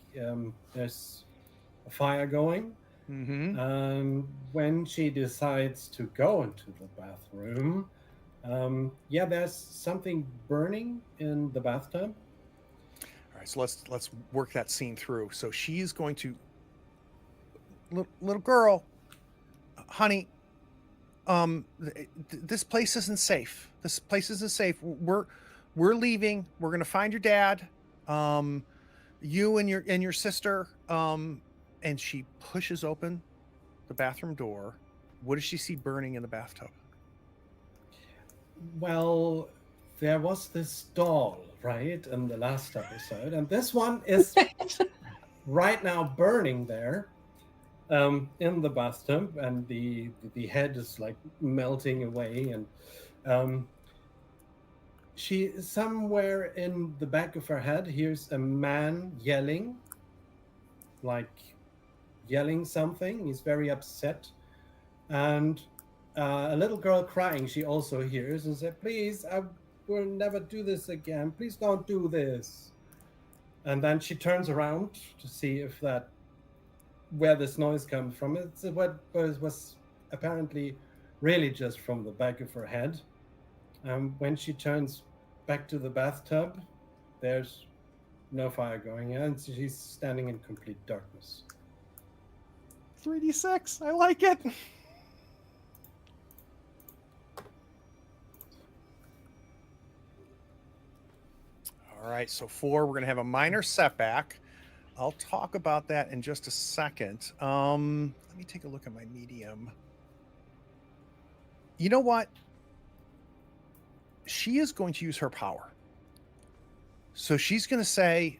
there's a fire going. When she decides to go into the bathroom, yeah, there's something burning in the bathtub. All right, so let's work that scene through. So she's going to, little girl, honey, this place isn't safe. This place isn't safe. We're leaving. We're gonna find your dad. You and your sister. And she pushes open the bathroom door. What does she see burning in the bathtub? Well, there was this doll, right, in the last episode, and this one is right now burning there, in the bathtub, and the head is like melting away, and she, somewhere in the back of her head, hears a man yelling, like yelling something. He's very upset, and a little girl crying she also hears and said, please, I will never do this again, please don't do this. And then she turns around to see if that, where this noise comes from. It's what was apparently really just from the back of her head. When she turns back to the bathtub, there's no fire going on, and she's standing in complete darkness. 3d6. I like it. All right, so 4, we're going to have a minor setback. I'll talk about that in just a second. Let me take a look at my medium. You know what? She is going to use her power. So she's going to say,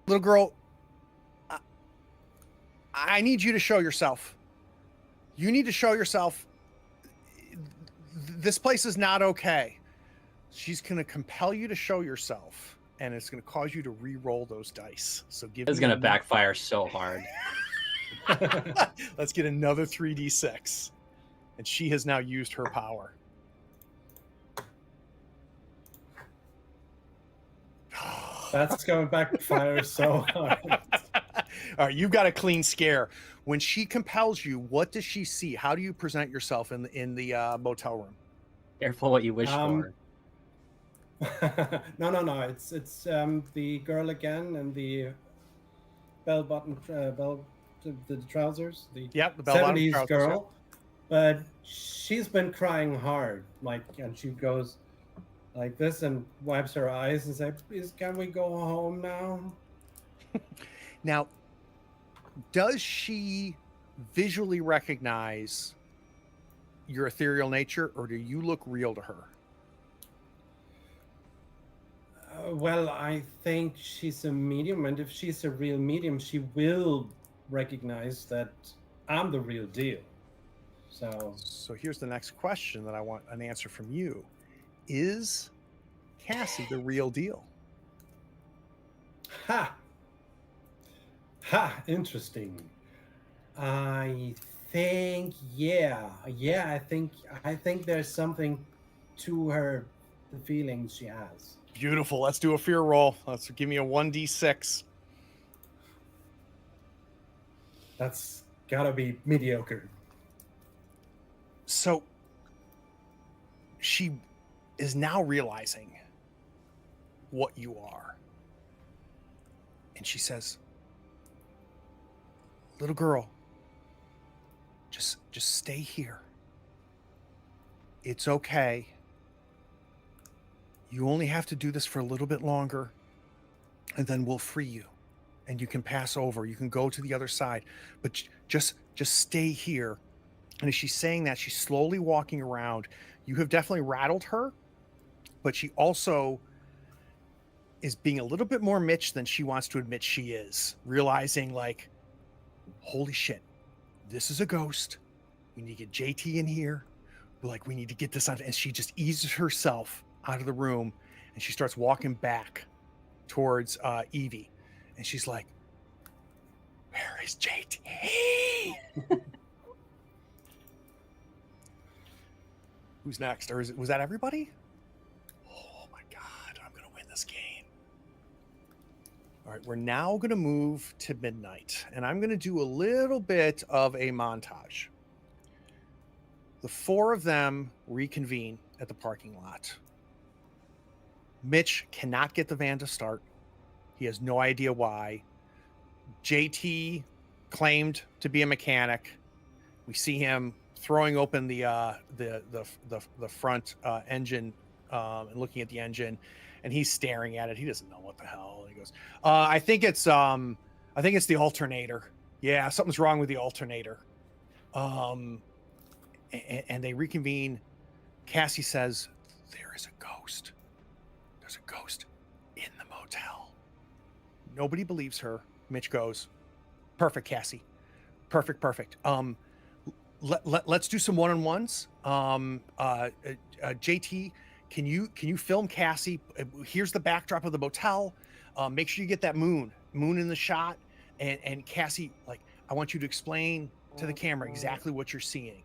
little girl, I need you to show yourself. You need to show yourself. This place is not okay. She's going to compel you to show yourself, and it's going to cause you to re-roll those dice. So give It's going to backfire so hard. Let's get another 3d6. And she has now used her power. That's going to backfire so hard. All right, you've got a clean scare. When she compels you, what does she see? How do you present yourself in the motel room? Careful what you wish for. No. It's the girl again and the bell button, the trousers. The bell bottom 70s trousers, girl, but she's been crying hard, like, and she goes like this and wipes her eyes and says, "Please, can we go home now?" Now, does she visually recognize your ethereal nature, or do you look real to her? Well, I think she's a medium, and if she's a real medium, she will recognize that I'm the real deal. So here's the next question that I want an answer from you. Is Cassie the real deal? Ha! Interesting. I think, yeah. I think there's something to her, the feelings she has. Beautiful. Let's do a fear roll. Let's give me a 1d6. That's gotta be mediocre. So she is now realizing what you are. And she says, little girl, just stay here. It's okay. You only have to do this for a little bit longer, and then we'll free you. And you can pass over. You can go to the other side. But just stay here. And as she's saying that, she's slowly walking around. You have definitely rattled her, but she also is being a little bit more Mitch than she wants to admit she is, realizing like, holy shit, this is a ghost. We need to get JT in here. Like, we need to get this on. And she just eases herself out of the room, and she starts walking back towards Evie. And she's like, where is JT? Who's next? Or was that everybody? Oh my God, I'm going to win this game. All right, we're now going to move to midnight, and I'm going to do a little bit of a montage. The four of them reconvene at the parking lot. Mitch cannot get the van to start. He has no idea why. JT claimed to be a mechanic. We see him throwing open the front engine and looking at the engine, and he's staring at it. He doesn't know what the hell. He goes, I think it's the alternator. Yeah, something's wrong with the alternator. And they reconvene. Cassie says, there is a ghost. There's a ghost in the motel. Nobody believes her. Mitch goes, perfect, Cassie. Perfect. Let's do some one-on-ones. JT, can you film Cassie? Here's the backdrop of the motel. Make sure you get that moon in the shot. And Cassie, like, I want you to explain to the camera exactly what you're seeing.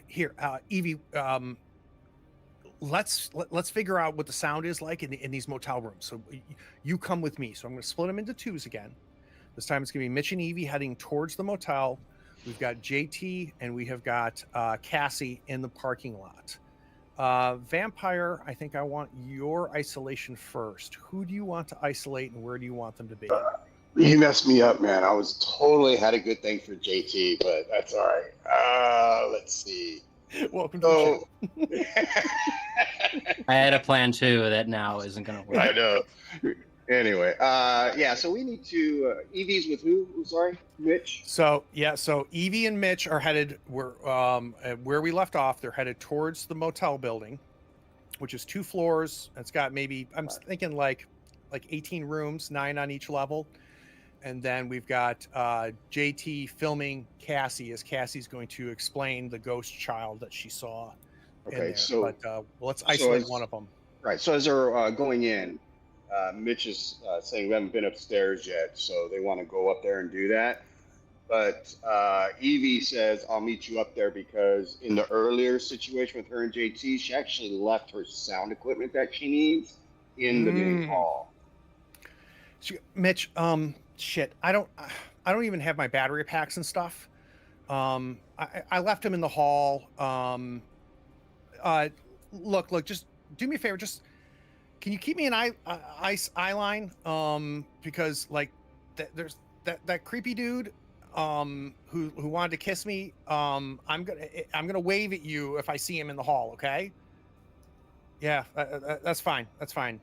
Here, Evie, let's figure out what the sound is like in these motel rooms. So you come with me. So I'm going to split them into twos again. This time it's going to be Mitch and Evie heading towards the motel. We've got JT and we have got Cassie in the parking lot. Vampire, I think I want your isolation first. Who do you want to isolate and where do you want them to be? You messed me up, man. I was totally had a good thing for JT, but that's all right. Let's see. Welcome to the show. I had a plan too that now isn't going to work. I know. Anyway, yeah. So we need to. Evie's with who? I'm sorry, Mitch. So Evie and Mitch are headed where we left off. They're headed towards the motel building, which is 2 floors. It's got maybe I'm thinking like 18 rooms, 9 on each level. And then we've got JT filming Cassie as Cassie's going to explain the ghost child that she saw. Okay, but let's isolate one of them. Right. So as they're going in, Mitch is saying we haven't been upstairs yet, so they want to go up there and do that. But Evie says, I'll meet you up there because in the earlier situation with her and JT, she actually left her sound equipment that she needs in the main hall. Mitch, shit, I don't even have my battery packs and stuff. I left them in the hall. Look, just do me a favor. Just can you keep me an eye line? Because like there's that creepy dude who wanted to kiss me. I'm gonna wave at you if I see him in the hall. Okay? Yeah, that's fine. That's fine.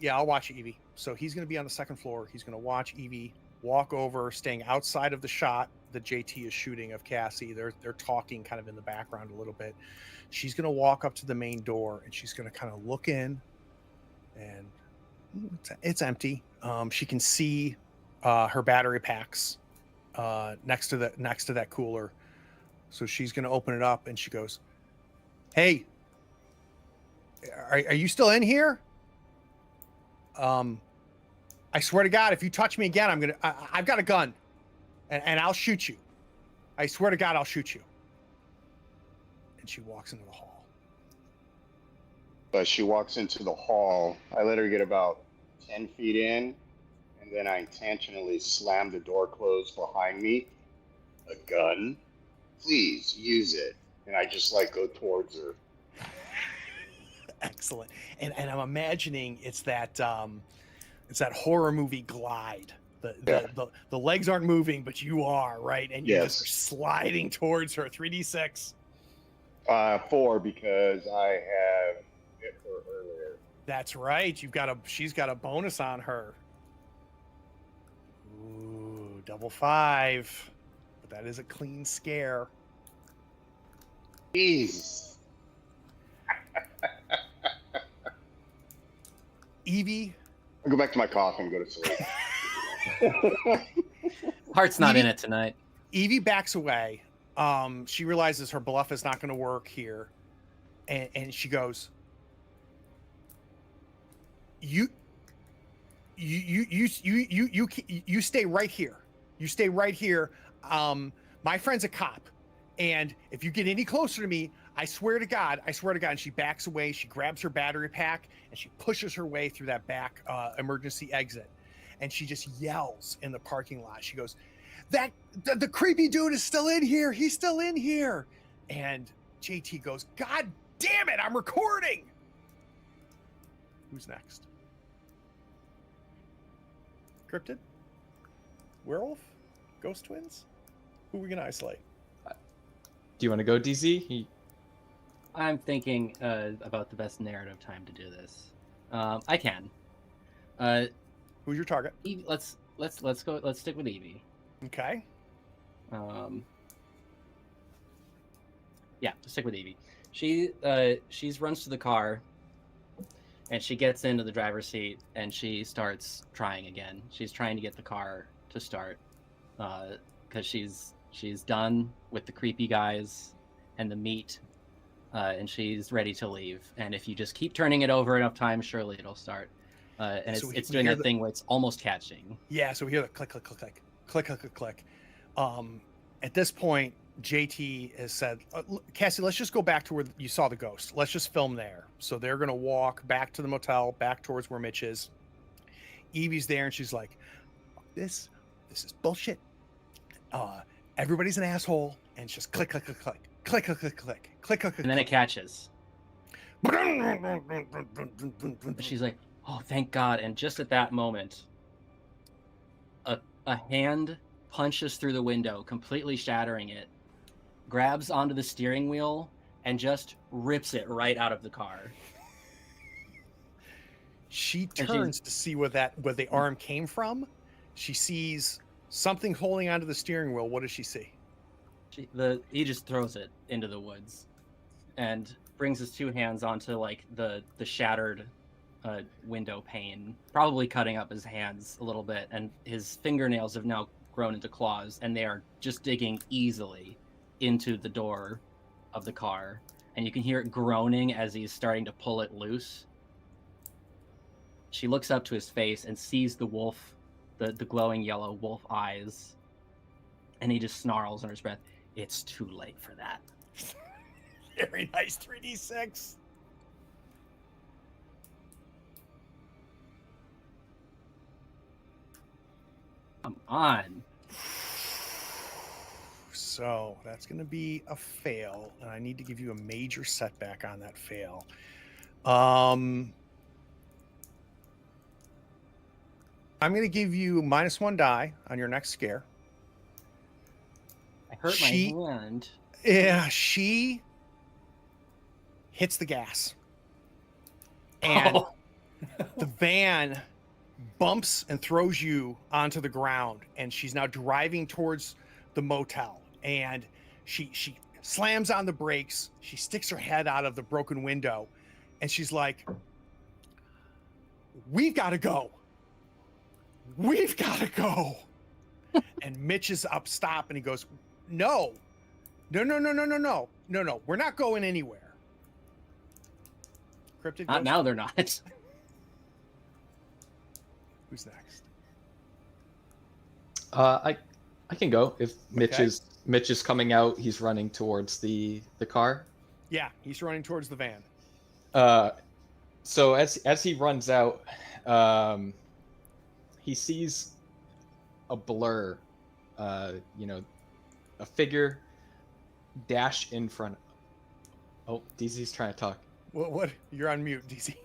Yeah, I'll watch Evie. So he's going to be on the second floor. He's going to watch Evie walk over, staying outside of the shot that JT is shooting of Cassie. They're talking kind of in the background a little bit. She's going to walk up to the main door and she's going to kind of look in, and it's empty. She can see her battery packs next to that cooler. So she's going to open it up and she goes, "Hey, are you still in here? I swear to God, if you touch me again, I've got a gun and I'll shoot you. I swear to God, I'll shoot you." And she walks into the hall. But she walks into the hall. I let her get about 10 feet in, and then I intentionally slam the door closed behind me. A gun? Please use it. And I just like go towards her. Excellent. And I'm imagining it's that horror movie Glide. Yeah. The legs aren't moving, but you are, right? And you just are Yes. sliding towards her. 3d6. 4 because I have hit her earlier. That's right. She's got a bonus on her. Ooh, double 5. But that is a clean scare. Jesus. Evie. I'll go back to my coffin and go to sleep. Heart's not in Evie- it tonight. Evie backs away. She realizes her bluff is not going to work here, and she goes, "You stay right here. You stay right here. My friend's a cop, and if you get any closer to me, I swear to God. And she backs away. She grabs her battery pack and she pushes her way through that back emergency exit, and she just yells in the parking lot. She goes, "That the creepy dude is still in here. He's still in here." And JT goes, "God damn it! I'm recording." Who's next? Cryptid? Werewolf? Ghost twins? Who are we gonna isolate? Do you want to go, DZ? I'm thinking about the best narrative time to do this. I can. Who's your target? Evie, let's go. Let's stick with Evie. Okay. Yeah, stick with Evie. She's runs to the car, and she gets into the driver's seat, and she starts trying again. She's trying to get the car to start, because she's done with the creepy guys and the meat, and she's ready to leave. And if you just keep turning it over enough times, surely it'll start. And So it's we doing hear that thing where it's almost catching. Yeah, so we hear the click, click, click, click, click, click, click, click. At this point, JT has said, Cassie, let's just go back to where you saw the ghost. Let's just film there. So they're going to walk back to the motel, back towards where Mitch is. Evie's there, and she's like, this is bullshit. Everybody's an asshole. And it's just click, click, click, click, click, click, click, click, click, click, And then it catches. click. And she's like, "Oh, thank God!" And just at that moment, a hand punches through the window, completely shattering it, grabs onto the steering wheel, and just rips it right out of the car. She turns to see where the arm came from. She sees something holding onto the steering wheel. What does she see? He just throws it into the woods, and brings his two hands onto like the shattered window pane, probably cutting up his hands a little bit, and his fingernails have now grown into claws, and they are just digging easily into the door of the car, and you can hear it groaning as he's starting to pull it loose. She looks up to his face and sees the wolf, the glowing yellow wolf eyes, and he just snarls under his breath, "It's too late for that." Very nice 3d6. Come on. So that's going to be a fail, and I need to give you a major setback on that fail. I'm going to give you -1 die on your next scare. I hurt my hand. Yeah, she hits the gas, and the van bumps and throws you onto the ground, and she's now driving towards the motel, and she slams on the brakes. She sticks her head out of the broken window, and she's like, "We've got to go. We've got to go." And Mitch is up, stop, and he goes, no, we're not going anywhere. Cryptid Not Ghost? now, they're not. Who's next? I can go if Mitch Okay. is coming out. He's running towards the car. Yeah, he's running towards the van. So as he runs out, he sees a blur, a figure dash in front. Oh, DZ's trying to talk. What? You're on mute, DC.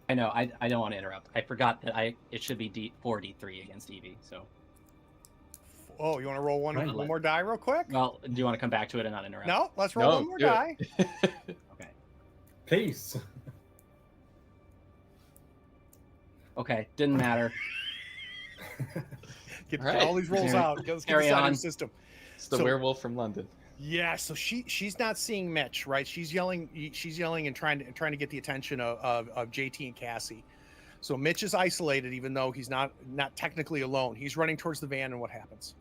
I know. I don't want to interrupt. I forgot that it should be 4d3 against Evie. So, Oh, you want to roll one Right. more die real quick? well, do you want to come back to it and not interrupt? No, let's roll one more do it. die. Okay. Please. Okay. Didn't matter. Get All right. all these rolls out. Let's get Carry this out of on. your system. It's the So- werewolf from London. Yeah, so she's not seeing Mitch, right? She's yelling and trying to get the attention of JT and Cassie. So Mitch is isolated, even though he's not technically alone. He's running towards the van, and what happens?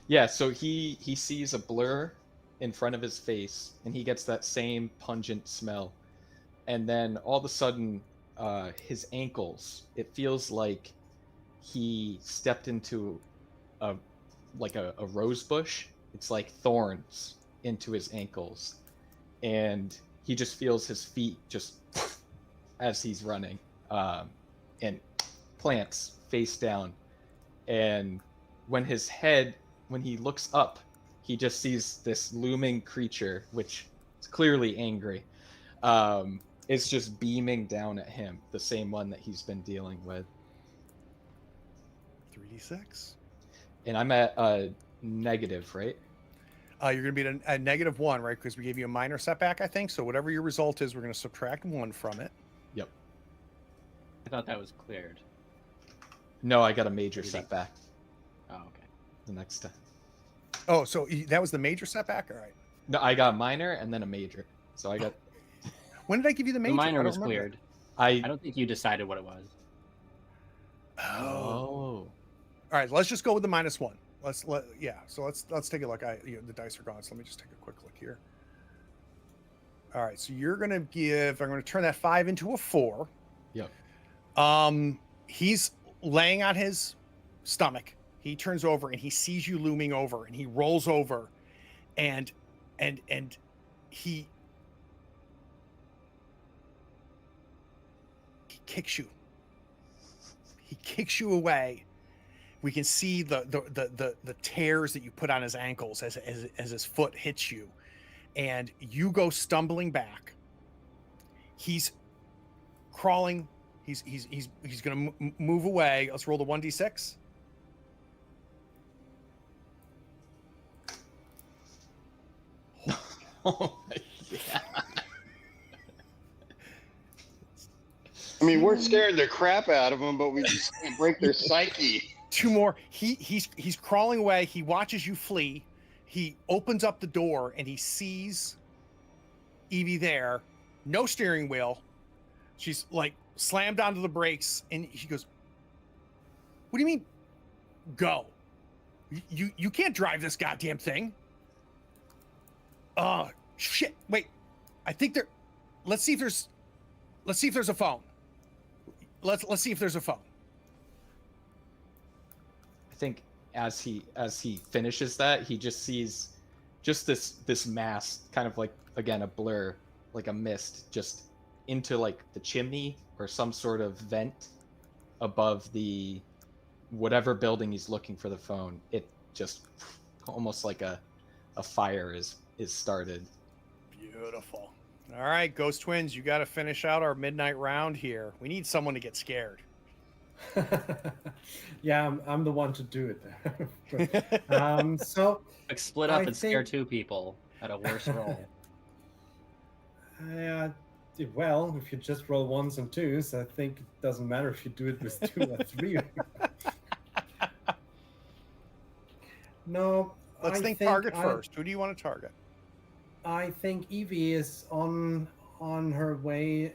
Yeah, so he sees a blur in front of his face, and he gets that same pungent smell. And then all of a sudden, his ankles, it feels like he stepped into a rose bush. It's like thorns into his ankles, and he just feels his feet just as he's running, and plants face down. And when he looks up, he just sees this looming creature, which is clearly angry. It's just beaming down at him, the same one that he's been dealing with. 3d6. And I'm at a negative, right? You're going to be at a -1, right? Because we gave you a minor setback, I think. So whatever your result is, we're going to subtract 1 from it. Yep. I thought that was cleared. No, I got a major Really? setback Oh, okay. the next time. Oh, so that was the major setback? All right. No, I got a minor and then a major. So I got When did I give you the major? The I minor don't was remember. cleared. I I don't think you decided what it was. Oh. oh. All right, let's just go with the -1. So let's take a look. The dice are gone, so let me just take a quick look here. All right, so I'm going to turn that 5 into a 4. Yep. He's laying on his stomach. He turns over and he sees you looming over, and he rolls over, and he kicks you. He kicks you away. We can see the tears that you put on his ankles as his foot hits you, and you go stumbling back. He's crawling. He's going to move away. Let's roll the 1d6. Oh my God. I mean, we're scaring the crap out of them, but we just can't break their psyche. 2 more. He's crawling away. He watches you flee. He opens up the door and he sees Evie there. No steering wheel. She's like slammed onto the brakes, and he goes, "What do you mean, go? You can't drive this goddamn thing." Shit. Wait. I think there. Let's see if there's a phone. Let's see if there's a phone. I think as he finishes that, he just sees just this mass, kind of like, again, a blur, like a mist, just into like the chimney or some sort of vent above the whatever building he's looking for the phone. It just almost like a fire is started. Beautiful. All right, Ghost Twins, you got to finish out our midnight round here. We need someone to get scared. Yeah, I'm the one to do it. So Like split up I and scare think- 2 people at a worse roll. well, if you just roll 1s and 2s, I think it doesn't matter if you do it with 2 or 3. No, Let's I think think target first. Who do you want to target? I think Evie is on her way,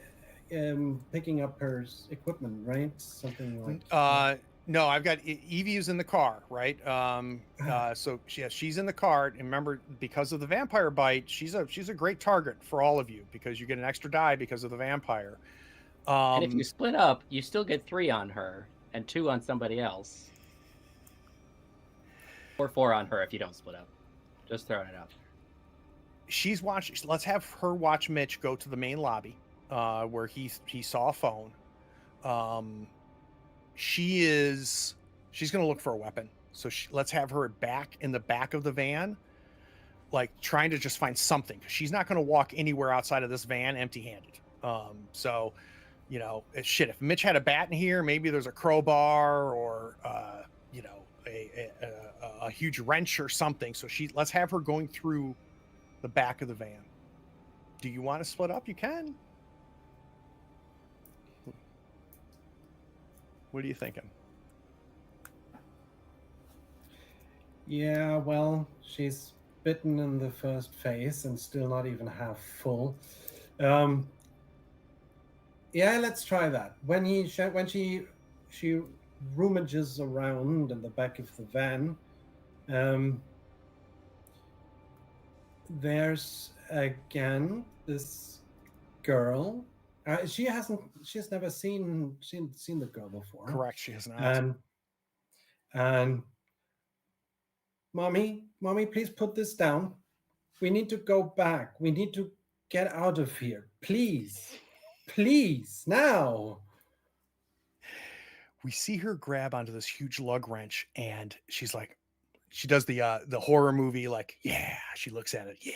picking up her equipment, right? Something like. No, I've got Evie is in the car, right? So she's in the car. And remember, because of the vampire bite, she's a great target for all of you because you get an extra die because of the vampire. And if you split up, you still get 3 on her and 2 on somebody else. Or 4 on her if you don't split up. Just throwing it out there. She's watching. Let's have her watch Mitch go to the main lobby, where he saw a phone. She's going to look for a weapon. So let's have her in the back of the van. like trying to just find something, because she's not going to walk anywhere outside of this van empty-handed. So you know, shit, if Mitch had a bat in here, maybe there's a crowbar or you know, a huge wrench or something. So let's have her going through the back of the van. Do you want to split up? You can. What are you thinking? Yeah, well, she's bitten in the first phase and still not even half full. Yeah, let's try that. When she rummages around in the back of the van, there's again this girl. She's never seen the girl before. Correct. She has not. And mommy, please put this down. We need to go back. We need to get out of here. Please. Please, now. We see her grab onto this huge lug wrench, and she's like, she does the horror movie, like, yeah, she looks at it, yeah.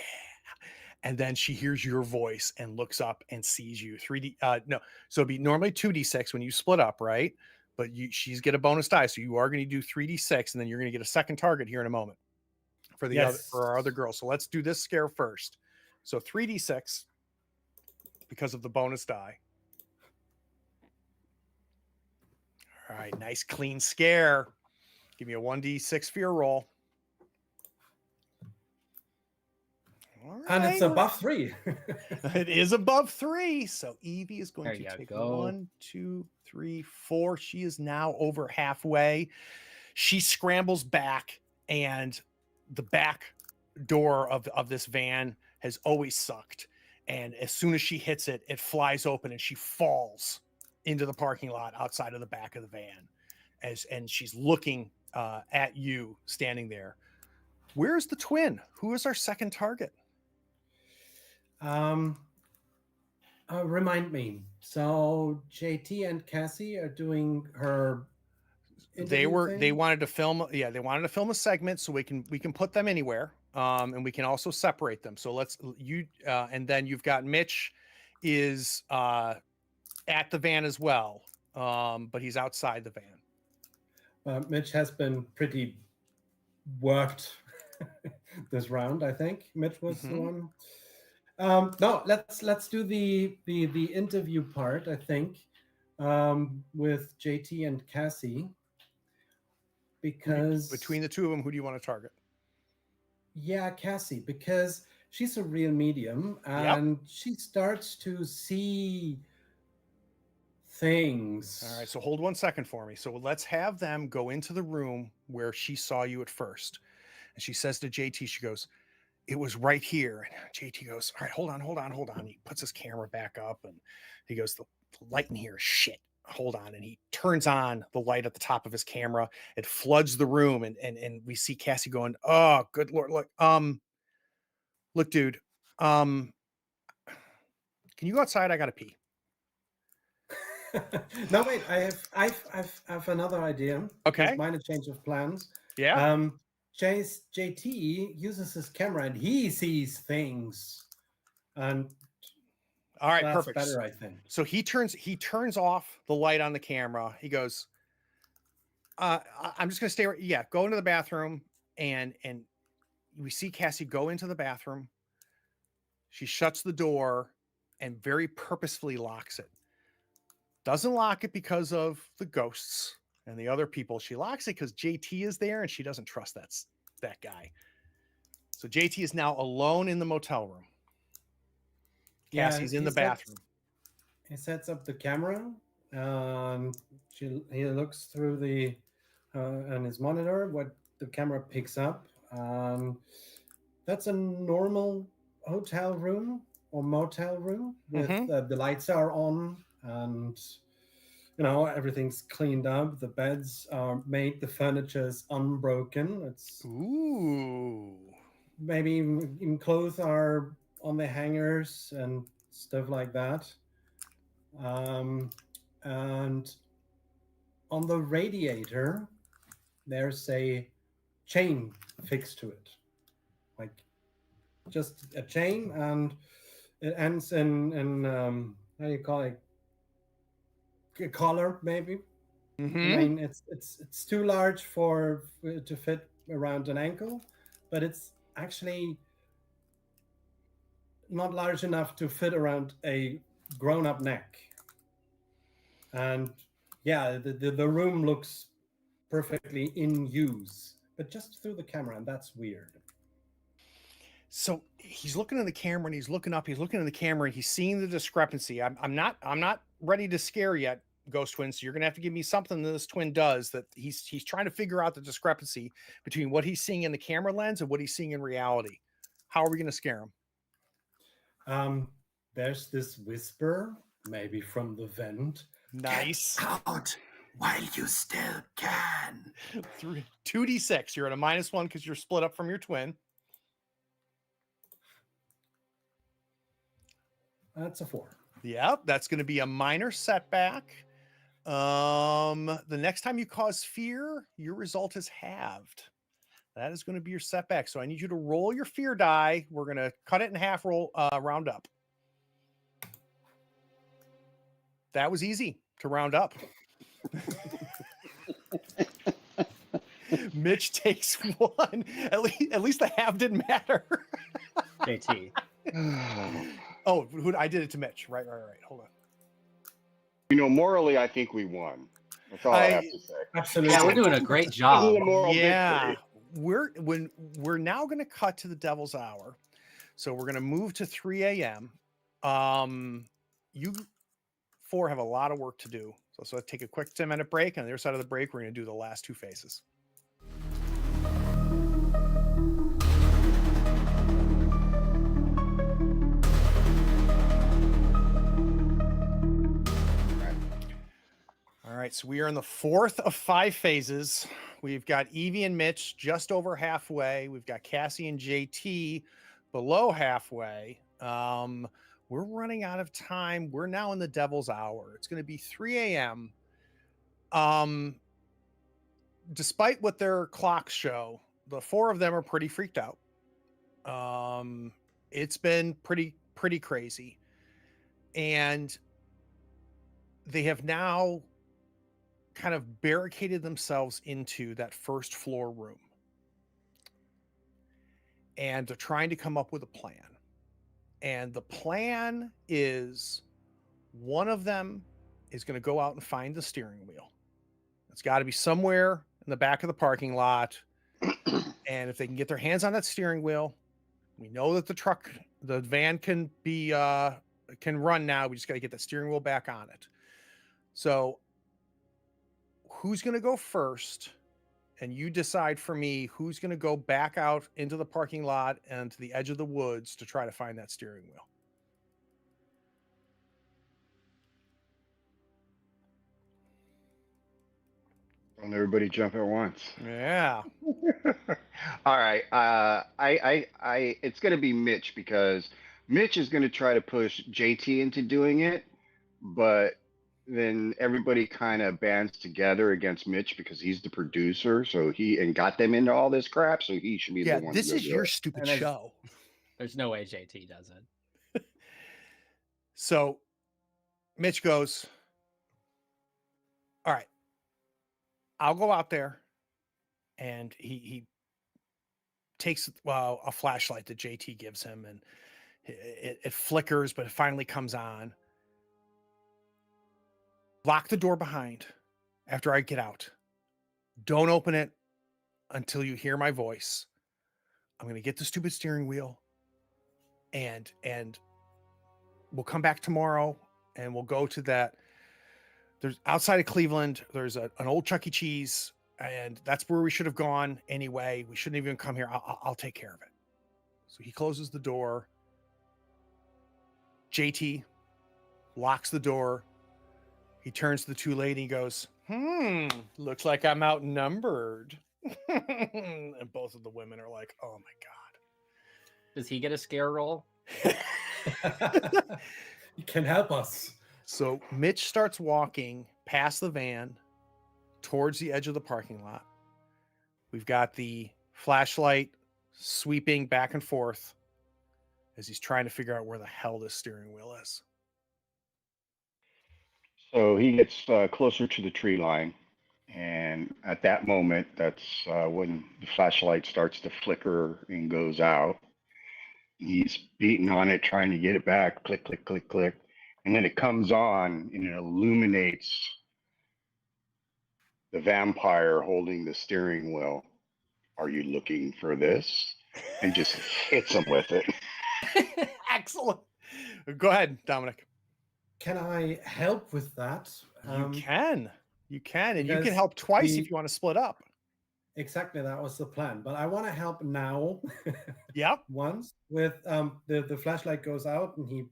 And then she hears your voice and looks up and sees you. 3D, no, so it'd be normally 2d6 when you split up, right? But she's get a bonus die, so you are going to do 3d6, and then you're going to get a second target here in a moment for our other girl. So let's do this scare first. So 3d6 because of the bonus die. All right, nice clean scare. Give me a 1d6 fear roll. All And right. it's above 3. It is above 3. So Evie is going There to you take go. 1, 2, 3, 4. She is now over halfway. She scrambles back, and the back door of this van has always sucked. And as soon as she hits it, it flies open and she falls into the parking lot outside of the back of the van. And she's looking at you standing there. Where's the twin? Who is our second target? Remind me. So JT and Cassie are doing her. They wanted to film. Yeah, they wanted to film a segment so we can put them anywhere. And we can also separate them. So and then you've got Mitch is at the van as well. But he's outside the van. Mitch has been pretty worked this round, I think. Mitch was the one. No, let's do the interview part, I think, with JT and Cassie. Because between the two of them, who do you want to target? Yeah, Cassie, because she's a real medium and she starts to see things. All right, so hold 1 second for me. So let's have them go into the room where she saw you at first. And she says to JT, she goes, it was right here. And JT goes, all right, hold on. He puts his camera back up and he goes, the light in here is shit. Hold on. And he turns on the light at the top of his camera. It floods the room. And we see Cassie going, oh, good Lord. Look, dude, can you go outside? I got to pee. No, wait, I have another idea. Okay. Minor change of plans. Yeah. JT uses his camera and he sees things. And all right, that's perfect. Better, I think. So he turns off the light on the camera. He goes, I'm just gonna stay right. Yeah, go into the bathroom, and we see Cassie go into the bathroom. She shuts the door and very purposefully locks it. Doesn't lock it because of the ghosts and the other people. She locks it because JT is there and she doesn't trust that guy. So JT is now alone in the motel room. Cassie's in the bathroom. He sets up the camera. He looks through the on his monitor what the camera picks up. That's a normal hotel room or motel room with the lights are on and everything's cleaned up. The beds are made. The furniture is unbroken. It's maybe even clothes are on the hangers and stuff like that. And on the radiator, there's a chain fixed to it, like just a chain, and it ends in how do you call it? A collar, maybe. I Mm-hmm. mean, it's too large for to fit around an ankle, but it's actually not large enough to fit around a grown-up neck. And yeah, the room looks perfectly in use, but just through the camera, and that's weird. So he's looking in the camera and he's looking up, he's looking in the camera and he's seeing the discrepancy. I'm not ready to scare yet, Ghost Twin. So you're gonna have to give me something that this twin does that he's trying to figure out the discrepancy between what he's seeing in the camera lens and what he's seeing in reality. How are we gonna scare him? There's this whisper, maybe from the vent. Nice. Get out while you still can. 2d6. You're at a -1 because you're split up from your twin. That's a 4. Yep, that's going to be a minor setback. The next time you cause fear, your result is halved. That is going to be your setback. So I need you to roll your fear die. We're going to cut it in half, round up. That was easy to round up. Mitch takes 1. At least the half didn't matter. JT. Oh, I did it to Mitch. Right. Hold on. You know, morally, I think we won. That's all I have to say. Absolutely. Yeah, we're doing a great This is job. a moral Yeah, victory. we're now going to cut to the devil's hour. So we're going to move to 3 a.m. You 4 have a lot of work to do. So let's take a quick 10-minute break. And on the other side of the break, we're going to do the last 2 phases. All right, so we are in the 4th of 5 phases. We've got Evie and Mitch just over halfway. We've got Cassie and JT below halfway. We're running out of time. We're now in the devil's hour. It's going to be 3 a.m. Despite what their clocks show, the 4 of them are pretty freaked out. It's been pretty crazy. And they have now kind of barricaded themselves into that first floor room. And they're trying to come up with a plan. And the plan is one of them is going to go out and find the steering wheel. It's got to be somewhere in the back of the parking lot. And if they can get their hands on that steering wheel, we know that the van can run now. We just got to get that steering wheel back on it. So who's going to go first? And you decide for me who's going to go back out into the parking lot and to the edge of the woods to try to find that steering wheel. Don't everybody jump at once. Yeah. All right. It's going to be Mitch because Mitch is going to try to push JT into doing it, but then everybody kind of bands together against Mitch because he's the producer. So and got them into all this crap. So he should be the one. This to go is do your it. stupid And there's- show. There's no way JT does it. So Mitch goes, all right, I'll go out there. And he takes a flashlight that JT gives him, and it flickers, but it finally comes on. Lock the door behind after I get out. Don't open it until you hear my voice. I'm going to get the stupid steering wheel, and we'll come back tomorrow, and we'll go to that. There's outside of Cleveland. There's an old Chuck E. Cheese. And that's where we should have gone anyway. We shouldn't even come here. I'll take care of it. So he closes the door. JT locks the door. He turns to the 2 ladies and he goes, looks like I'm outnumbered. And both of the women are like, oh my God. Does he get a scare roll? You can help us. So Mitch starts walking past the van towards the edge of the parking lot. We've got the flashlight sweeping back and forth. as he's trying to figure out where the hell this steering wheel is. So he gets closer to the tree line, and at that moment, that's when the flashlight starts to flicker and goes out. He's beating on it, trying to get it back. Click, click, click, click, and then it comes on and it illuminates the vampire holding the steering wheel. Are you looking for this? And just hits him with it. Excellent. Go ahead, Dominic. Can I help with that? You can. You can. And you can because help twice the- if you want to split up. Exactly, that was the plan. But I want to help now. Yep. Once with the flashlight goes out and he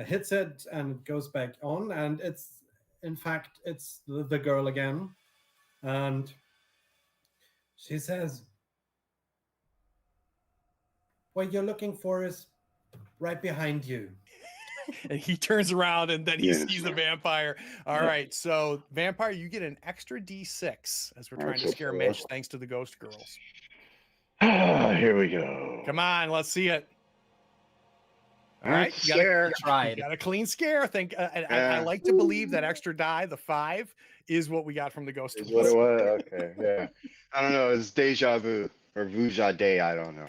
hits it and it goes back on, and it's in fact it's the girl again, and she says, "What you're looking for is right behind you." And he turns around and then he Yes. sees the vampire. All Yeah. right. So, vampire, you get an extra D6 as we're All trying right, to so scare 4. Mitch, thanks to the ghost girls. Here we go. Come on, let's see it. All right. That's You got, scare. you Tried. got a clean scare. And I Yeah. like to believe that extra die, the 5, is what we got from the ghost Is girls. what it was. Okay, yeah. I don't know. It's deja vu or vuja day. I don't know.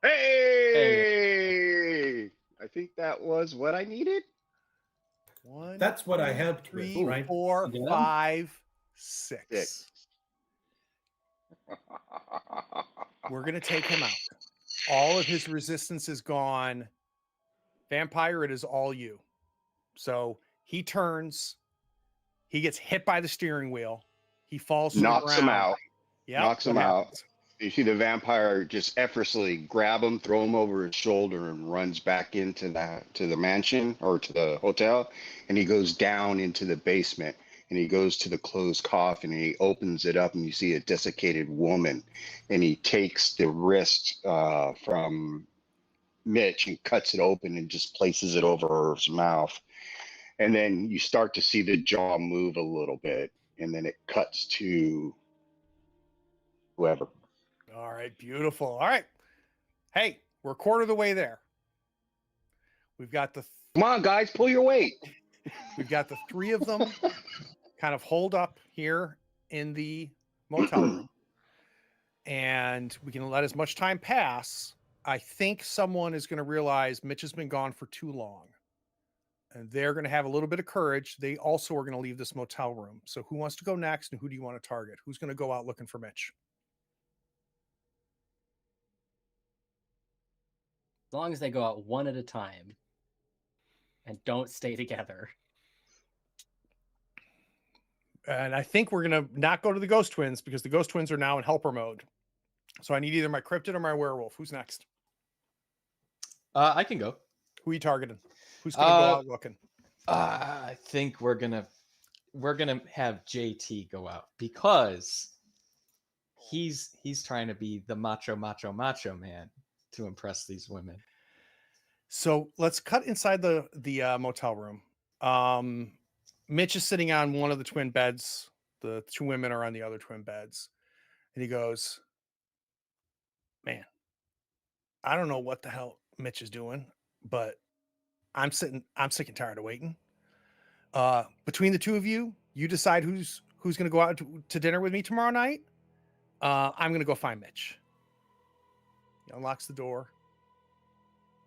Hey! I think that was what I needed. 1, That's what I 2, helped 3, with, right? 4, You get 'em? 5, 6. 6. We're going to take him out. All of his resistance is gone. Vampire, it is all you. So he turns. He gets hit by the steering wheel. He falls to the Knocks ground. him out. Yep. Knocks him what out. happens? You see the vampire just effortlessly grab him, throw him over his shoulder, and runs back into the mansion or to the hotel. And he goes down into the basement, and he goes to the closed coffin, and he opens it up, and you see a desiccated woman, and he takes the wrist from Mitch and cuts it open and just places it over her mouth. And then you start to see the jaw move a little bit, and then it cuts to whoever. All right. Beautiful. All right. Hey, we're a quarter of the way there. We've got the Come on, guys, pull your weight. 3 of them kind of holed up here in the motel room. And we can let as much time pass. I think someone is going to realize Mitch has been gone for too long. And they're going to have a little bit of courage. They also are going to leave this motel room. So who wants to go next and who do you want to target? Who's going to go out looking for Mitch? As long as they go out one at a time and don't stay together. And I think we're going to not go to the ghost twins because the ghost twins are now in helper mode. So I need either my cryptid or my werewolf. Who's next? I can go. Who are you targeting? Who's going to go out looking? I think we're gonna have JT go out because he's trying to be the macho man to impress these women. So let's cut inside the motel room. Mitch is sitting on one of the twin beds. The 2 women are on the other twin beds. And he goes, "Man, I don't know what the hell Mitch is doing, but I'm sick and tired of waiting. Between the 2 of you, you decide who's going to go out to dinner with me tomorrow night. I'm going to go find Mitch." He unlocks the door.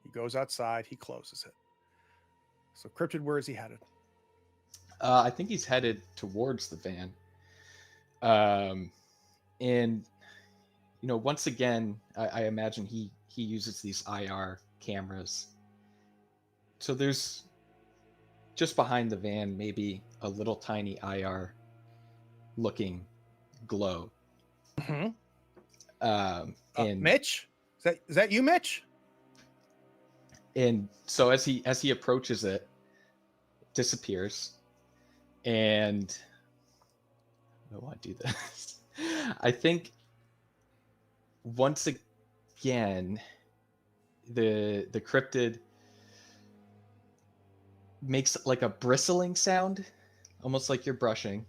He goes outside. He closes it. So, Cryptid, where is he headed? I think he's headed towards the van. And once again, I imagine he uses these IR cameras. So there's just behind the van, maybe a little tiny IR looking glow. Mm-hmm. And Mitch? Is that you, Mitch? And so as he approaches it, it disappears. And I don't want to do this. I think once again, the cryptid makes like a bristling sound, almost like you're brushing,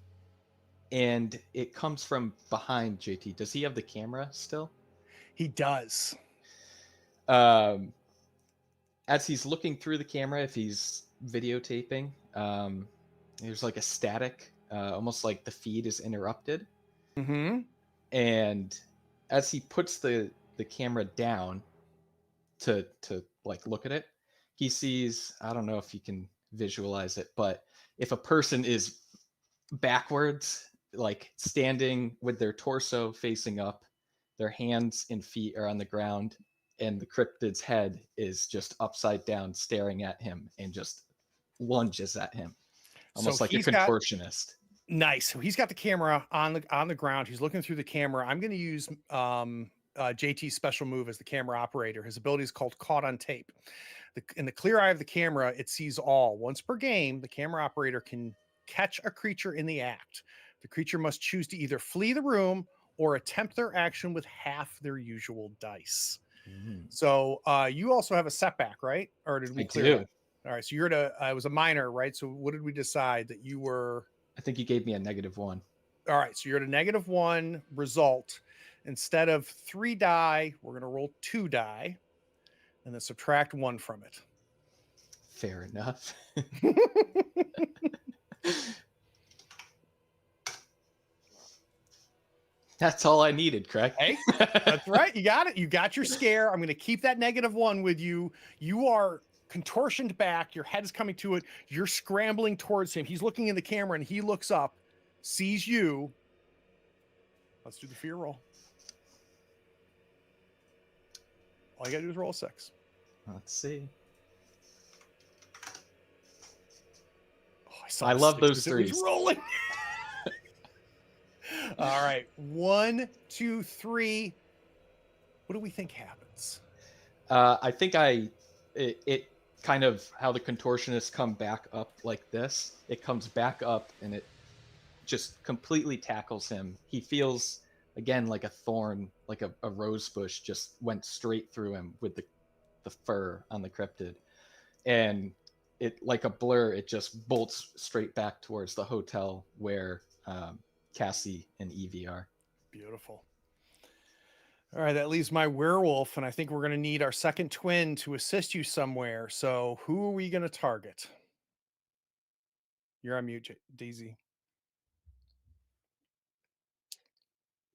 and it comes from behind JT. Does he have the camera still? He does. As he's looking through the camera, if he's videotaping, there's like a static, almost like the feed is interrupted. Mm-hmm. And as he puts the camera down to like look at it, he sees, I don't know if you can visualize it, but if a person is backwards, like standing with their torso facing up, their hands and feet are on the ground, and the cryptid's head is just upside down staring at him and just lunges at him, almost So like a he's got contortionist. nice. So he's got the camera on the ground. He's looking through the camera. I'm going to use JT's special move as the camera operator. His ability is called Caught on Tape. In the clear eye of the camera, it sees all. Once per game, the camera operator can catch a creature in the act. The creature must choose to either flee the room or attempt their action with half their usual dice. So you also have a setback, right? Or did we I clear do. that? All right. So you're at it was a minor, right? So what did we decide that you were? I think you gave me a -1. All right. So you're at a -1 result. Instead of 3 die, we're going to roll 2 die and then subtract 1 from it. Fair enough. That's all I needed, Craig. Hey, that's right. You got it. You got your scare. I'm going to keep that -1 with you. You are contortioned back. Your head is coming to it. You're scrambling towards him. He's looking in the camera and he looks up, sees you. Let's do the fear roll. All you got to do is roll a 6. Let's see. Oh, I love 6 those as it was threes. rolling. All right. 1, 2, 3. What do we think happens? I think it kind of how the contortionists come back up like this. It comes back up and it just completely tackles him. He feels again like a thorn, like a rose bush just went straight through him with the fur on the cryptid. And it, like a blur, it just bolts straight back towards the hotel where Cassie and Evie are. Beautiful. All right, that leaves my werewolf, and I think we're going to need our second twin to assist you somewhere. So, who are we going to target? You're on mute, Daisy.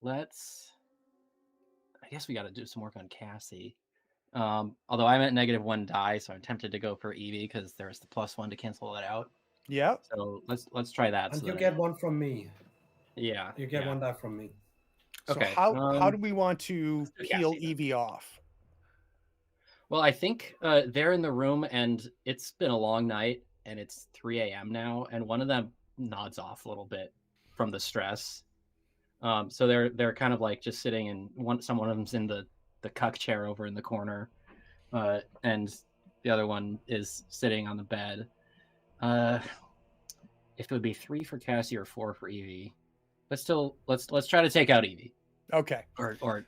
I guess we got to do some work on Cassie. Although I'm at -1 die, so I'm tempted to go for Evie because there's the +1 to cancel that out. Yeah. So let's try that. And so you that get one from me. Yeah. You get yeah. 1 die from me. So Okay. how do we want to let's do peel Cassie then. Evie off? Well, I think they're in the room, and it's been a long night, and it's 3 a.m. now, and one of them nods off a little bit from the stress. So they're kind of like just sitting, and one of them's in the cuck chair over in the corner, and the other one is sitting on the bed. If it would be 3 for Cassie or 4 for Evie, but still, let's try to take out Evie, Okay. or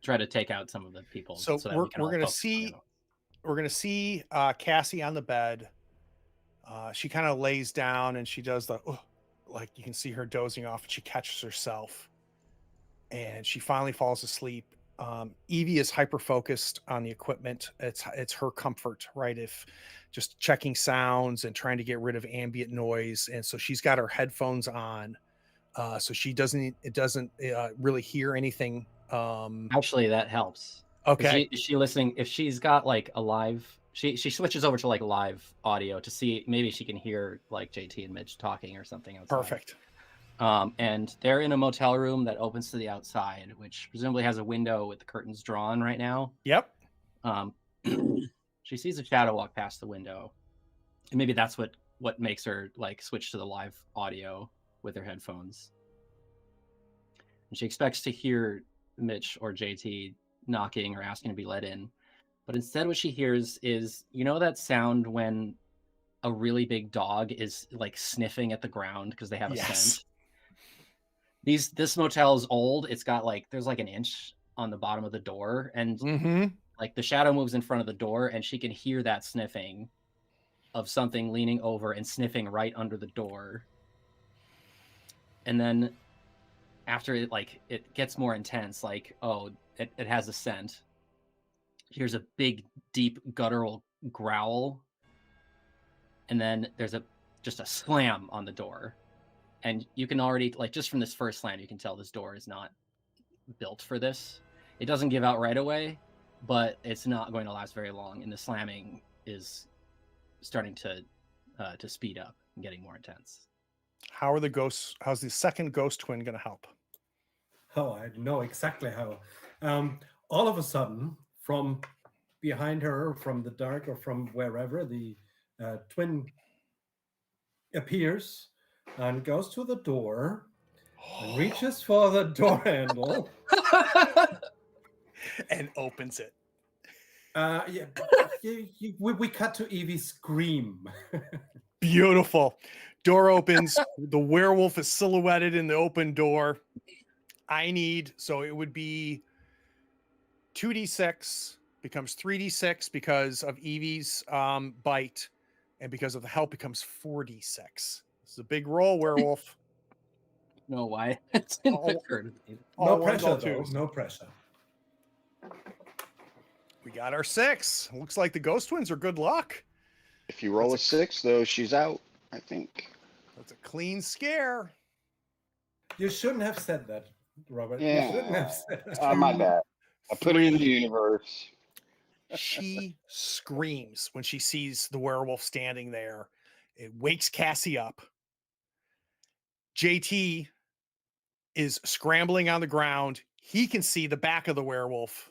try to take out some of the people. So that we're we can all going to focus on, see we're going to see Cassie on the bed. She kind of lays down and she does like you can see her dozing off, and she catches herself and she finally falls asleep. Evie is hyper focused on the equipment. It's her comfort, right? If just checking sounds and trying to get rid of ambient noise, and so she's got her headphones on, so she doesn't really hear anything. Actually, that helps. Okay, Is she listening? If she's got like a live, she switches over to like live audio to see maybe she can hear like JT and Mitch talking or something outside. perfect. And they're in a motel room that opens to the outside, which presumably has a window with the curtains drawn right now. Yep. She sees a shadow walk past the window, and maybe that's what makes her like switch to the live audio with her headphones. And she expects to hear Mitch or JT knocking or asking to be let in, but instead what she hears is, you know, that sound when a really big dog is like sniffing at the ground because they have a scent. This motel is old. It's got like there's like an inch on the bottom of the door, and like the shadow moves in front of the door, and she can hear that sniffing of something leaning over and sniffing right under the door. And then after it gets more intense, like, oh, it has a scent. hears a big, deep, guttural growl, and then there's just a slam on the door. And you can already, like, just from this first slam, you can tell this door is not built for this. It doesn't give out right away, but it's not going to last very long, and the slamming is starting to speed up and getting more intense. How's the second ghost twin going to help? Oh, I know exactly how. All of a sudden, from behind her, from the dark, or from wherever, the twin appears and goes to the door and reaches for the door handle. And opens it. Yeah, we cut to Evie scream. Beautiful. Door opens. The werewolf is silhouetted in the open door. So it would be 2d6 becomes 3d6 because of Evie's bite, and because of the help becomes 4d6. This is a big roll, werewolf. No, why? It's in All- occurred. No ones, pressure, all though. twos. No pressure. We got our 6. Looks like the ghost twins are good luck. If you roll a 6, though, she's out, I think. That's a clean scare. You shouldn't have said that, Robert. Yeah. You shouldn't have said that. My bad. I put it in the 3. universe. She screams when she sees the werewolf standing there. It wakes Cassie up. JT is scrambling on the ground. He can see the back of the werewolf.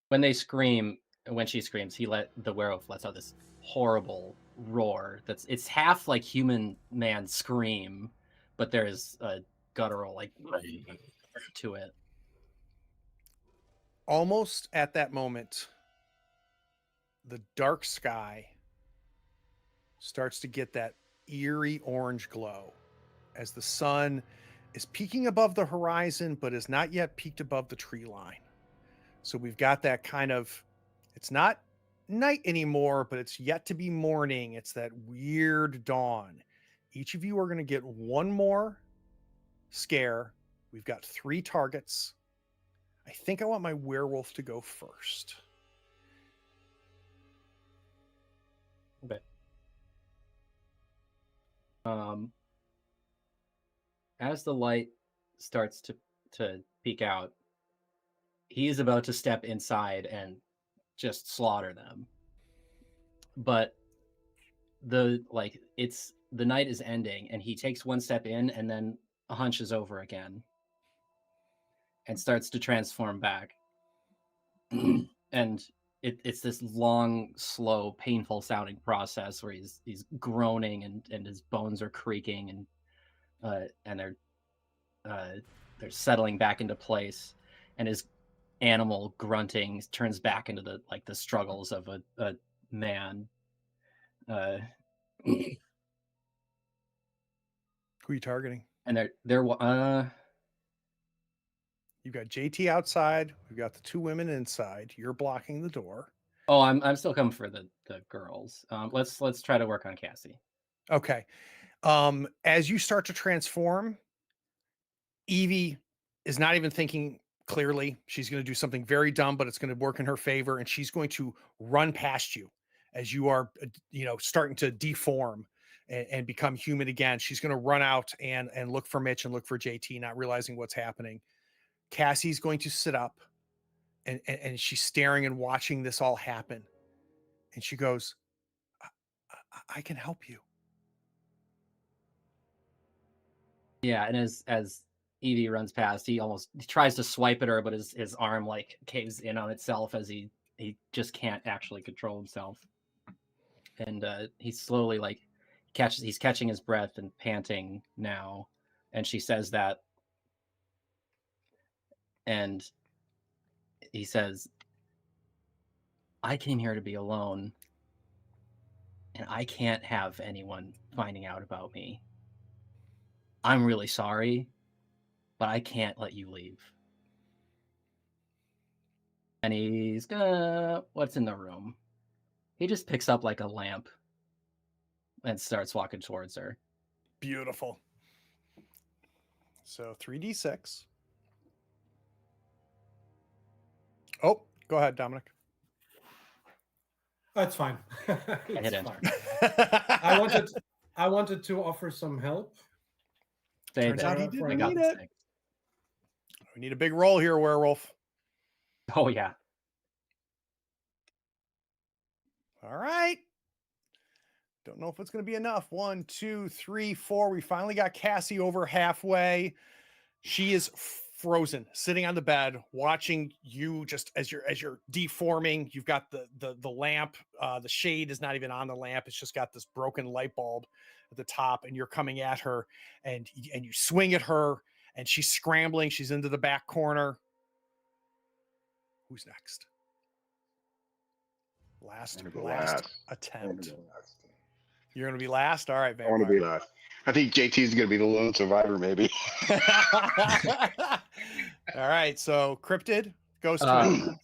When she screams, the werewolf lets out this horrible roar. It's half like human man scream, but there's a guttural like to it. Almost at that moment, the dark sky starts to get that eerie orange glow as the sun is peeking above the horizon, but is not yet peaked above the tree line. So we've got that kind of, it's not night anymore, but it's yet to be morning. It's that weird dawn. Each of you are going to get one more scare. We've got 3 targets. I think I want my werewolf to go first. Okay. As the light starts to peek out, he's about to step inside and just slaughter them. But the night is ending, and he takes one step in and then hunches over again and starts to transform back. And it's this long, slow, painful sounding process where he's groaning and his bones are creaking and they're settling back into place, and his animal grunting turns back into the struggles of a man. Who are you targeting? And they're You've got JT outside. We've got the 2 women inside. You're blocking the door. oh, I'm still coming for the girls. Let's try to work on Cassie. Okay. As you start to transform, Evie is not even thinking clearly. She's going to do something very dumb, but it's going to work in her favor, and she's going to run past you as you are, starting to deform and become human again. She's going to run out and look for Mitch and look for JT, not realizing what's happening. Cassie's going to sit up and she's staring and watching this all happen. And she goes, I can help you. Yeah, and as Evie runs past, he tries to swipe at her, but his arm like caves in on itself as he just can't actually control himself. And he's slowly he's catching his breath and panting now. And she says that, and he says, I came here to be alone, and I can't have anyone finding out about me. I'm really sorry, but I can't let you leave. And he's gonna, what's in the room? He just picks up like a lamp and starts walking towards her. Beautiful. So 3d6. Oh, Go ahead, Dominic. That's fine. hit It's enter. fine. I wanted to offer some help. Say Turns that. out he for didn't I got need the it. 6. We need a big roll here, werewolf. Oh yeah. All right. Don't know if it's going to be enough. 1, 2, 3, 4. We finally got Cassie over halfway. She is frozen, sitting on the bed, watching you just as you're deforming. You've got the lamp. The shade is not even on the lamp. It's just got this broken light bulb at the top, and you're coming at her, and you swing at her, and she's scrambling. She's into the back corner. Who's next? Last I'm gonna go last. I'm attempt. gonna go last. You're gonna be last. All right, I want to be vampire. last. I think JT is gonna be the lone survivor, maybe. All right, so cryptid, ghost Uh, twin.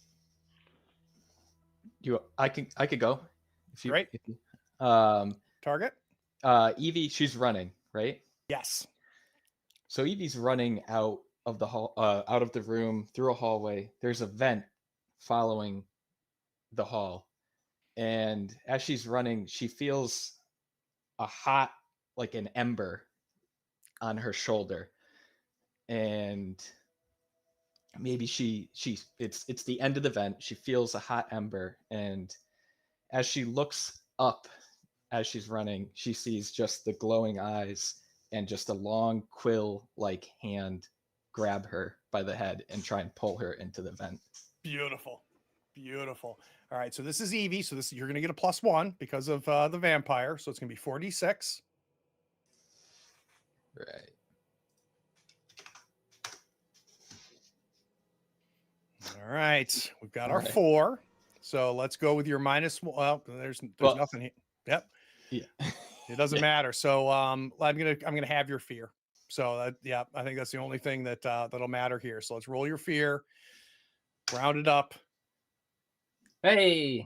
I could go. If you, Great. if you, Target. Evie, she's running, right? Yes. So Evie's running out of the hall, out of the room through a hallway. There's a vent following the hall, and as she's running, she feels a hot, like an ember, on her shoulder, and maybe it's the end of the vent. She feels a hot ember, and as she looks up as she's running, she sees just the glowing eyes and just a long quill like hand grab her by the head and try and pull her into the vent. Beautiful. Beautiful. All right, so this is Evie. So this you're gonna get a +1 because of the vampire. So it's gonna be 4d6. Right. All right, we've got All our right. 4. So let's go with your minus. Well, there's Well, nothing here. Yep, Yeah. it doesn't matter. So I'm gonna have your fear. So yeah, I think that's the only thing that that'll matter here. So let's roll your fear. Round it up. Hey,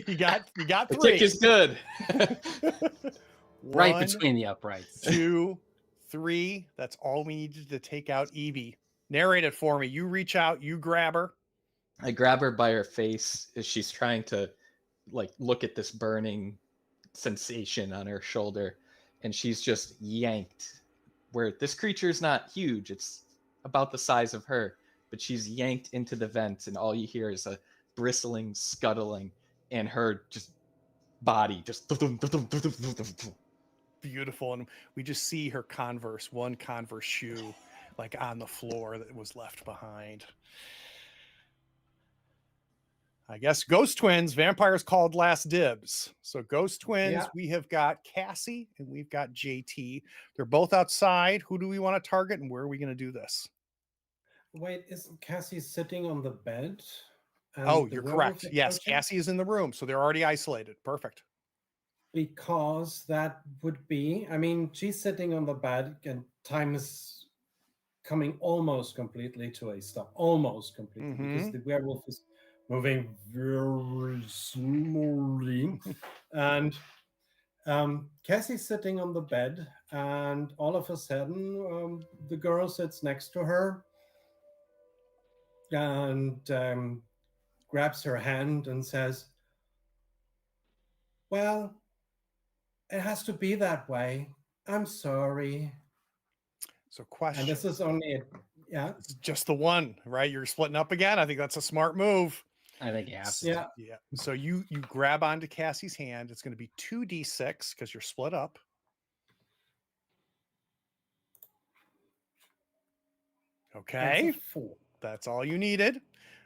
you got The 3. kick is good. right 1, between the uprights. 2, 3. That's all we needed to take out Evie. Narrate it for me. You reach out, you grab her. I grab her by her face as she's trying to like look at this burning sensation on her shoulder, and she's just yanked. Where this creature is not huge, it's about the size of her, but she's yanked into the vent, and all you hear is a bristling, scuttling, and her just body just. Beautiful. And we just see her one Converse shoe, like on the floor that was left behind. I guess ghost twins, vampires called last dibs. So ghost twins, Yeah. we have got Cassie and we've got JT. They're both outside. Who do we want to target and where are we going to do this? Wait, isn't Cassie sitting on the bed? And Oh, the you're werewolf correct. Yes, approaching? Cassie is in the room. So they're already isolated. Perfect. Because that would be, I mean, she's sitting on the bed and time is coming almost completely to a stop. Almost completely, because the werewolf is moving very slowly. And Cassie's sitting on the bed, and all of a sudden, the girl sits next to her and grabs her hand and says, "Well, it has to be that way. I'm sorry." So And question. this is only, yeah. It's just the one, right? You're splitting up again. I think that's a smart move. I think you have to. Yeah. Yeah. So you grab onto Cassie's hand. It's going to be 2d6 because you're split up. Okay. That's a 4. That's all you needed.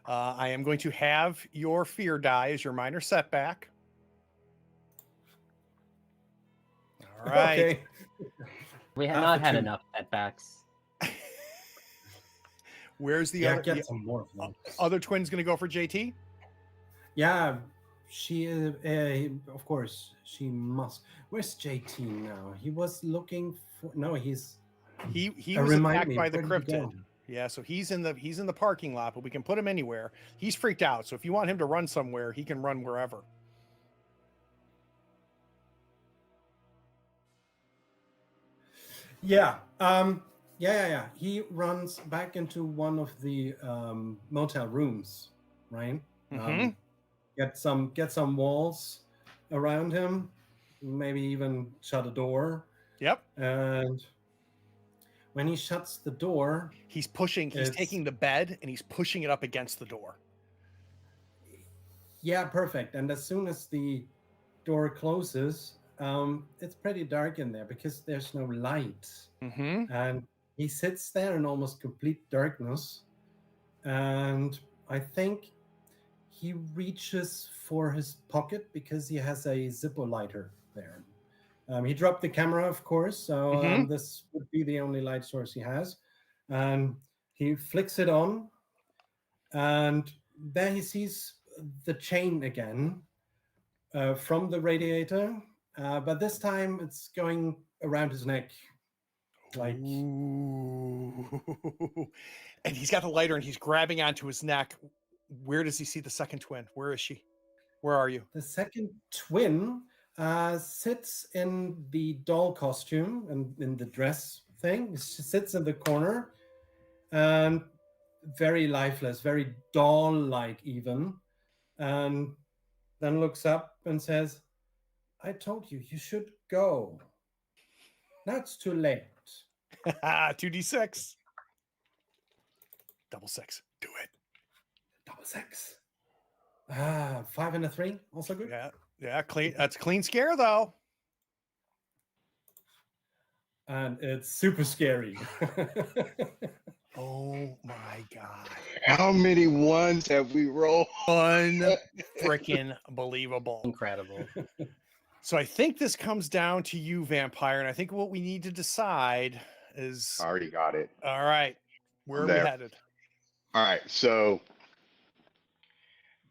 I am going to have your fear die as your minor setback. All right. Okay. We have Half not a had 2. enough setbacks. Where's the Yeah, other? get some more. Other twin's going to go for JT? Yeah, she is, of course, she must. Where's JT now? He was looking for, no, he's, He was remind attacked me, by the where did he cryptid. go? Yeah, so he's in the parking lot, but we can put him anywhere. He's freaked out. So if you want him to run somewhere, he can run wherever. Yeah. Yeah. He runs back into one of the motel rooms, right? Mm-hmm. Get some walls around him, maybe even shut a door. Yep. And when he shuts the door, He's taking the bed and he's pushing it up against the door. yeah, perfect. And as soon as the door closes, it's pretty dark in there because there's no light. Mm-hmm. And he sits there in almost complete darkness. And I think he reaches for his pocket because he has a Zippo lighter there. He dropped the camera, of course, so this would be the only light source he has. And he flicks it on, and there he sees the chain again from the radiator, but this time it's going around his neck. Like, Ooh. And he's got the lighter and he's grabbing onto his neck. Where does he see the second twin? Where is she? Where are you? the second twin sits in the doll costume and in the dress thing. She sits in the corner and very lifeless, very doll-like even, and then looks up and says, I told you, you should go. Now it's too late. 2d6. Double six. Do it. Double six. 5 and a 3, also good. Yeah, clean. That's a clean scare though. And it's super scary. Oh my god. How many ones have we rolled? Freaking believable. Incredible. So I think this comes down to you, Vampire, and I think what we need to decide is I already got it. all right. Where I'm are we there. headed? All right, so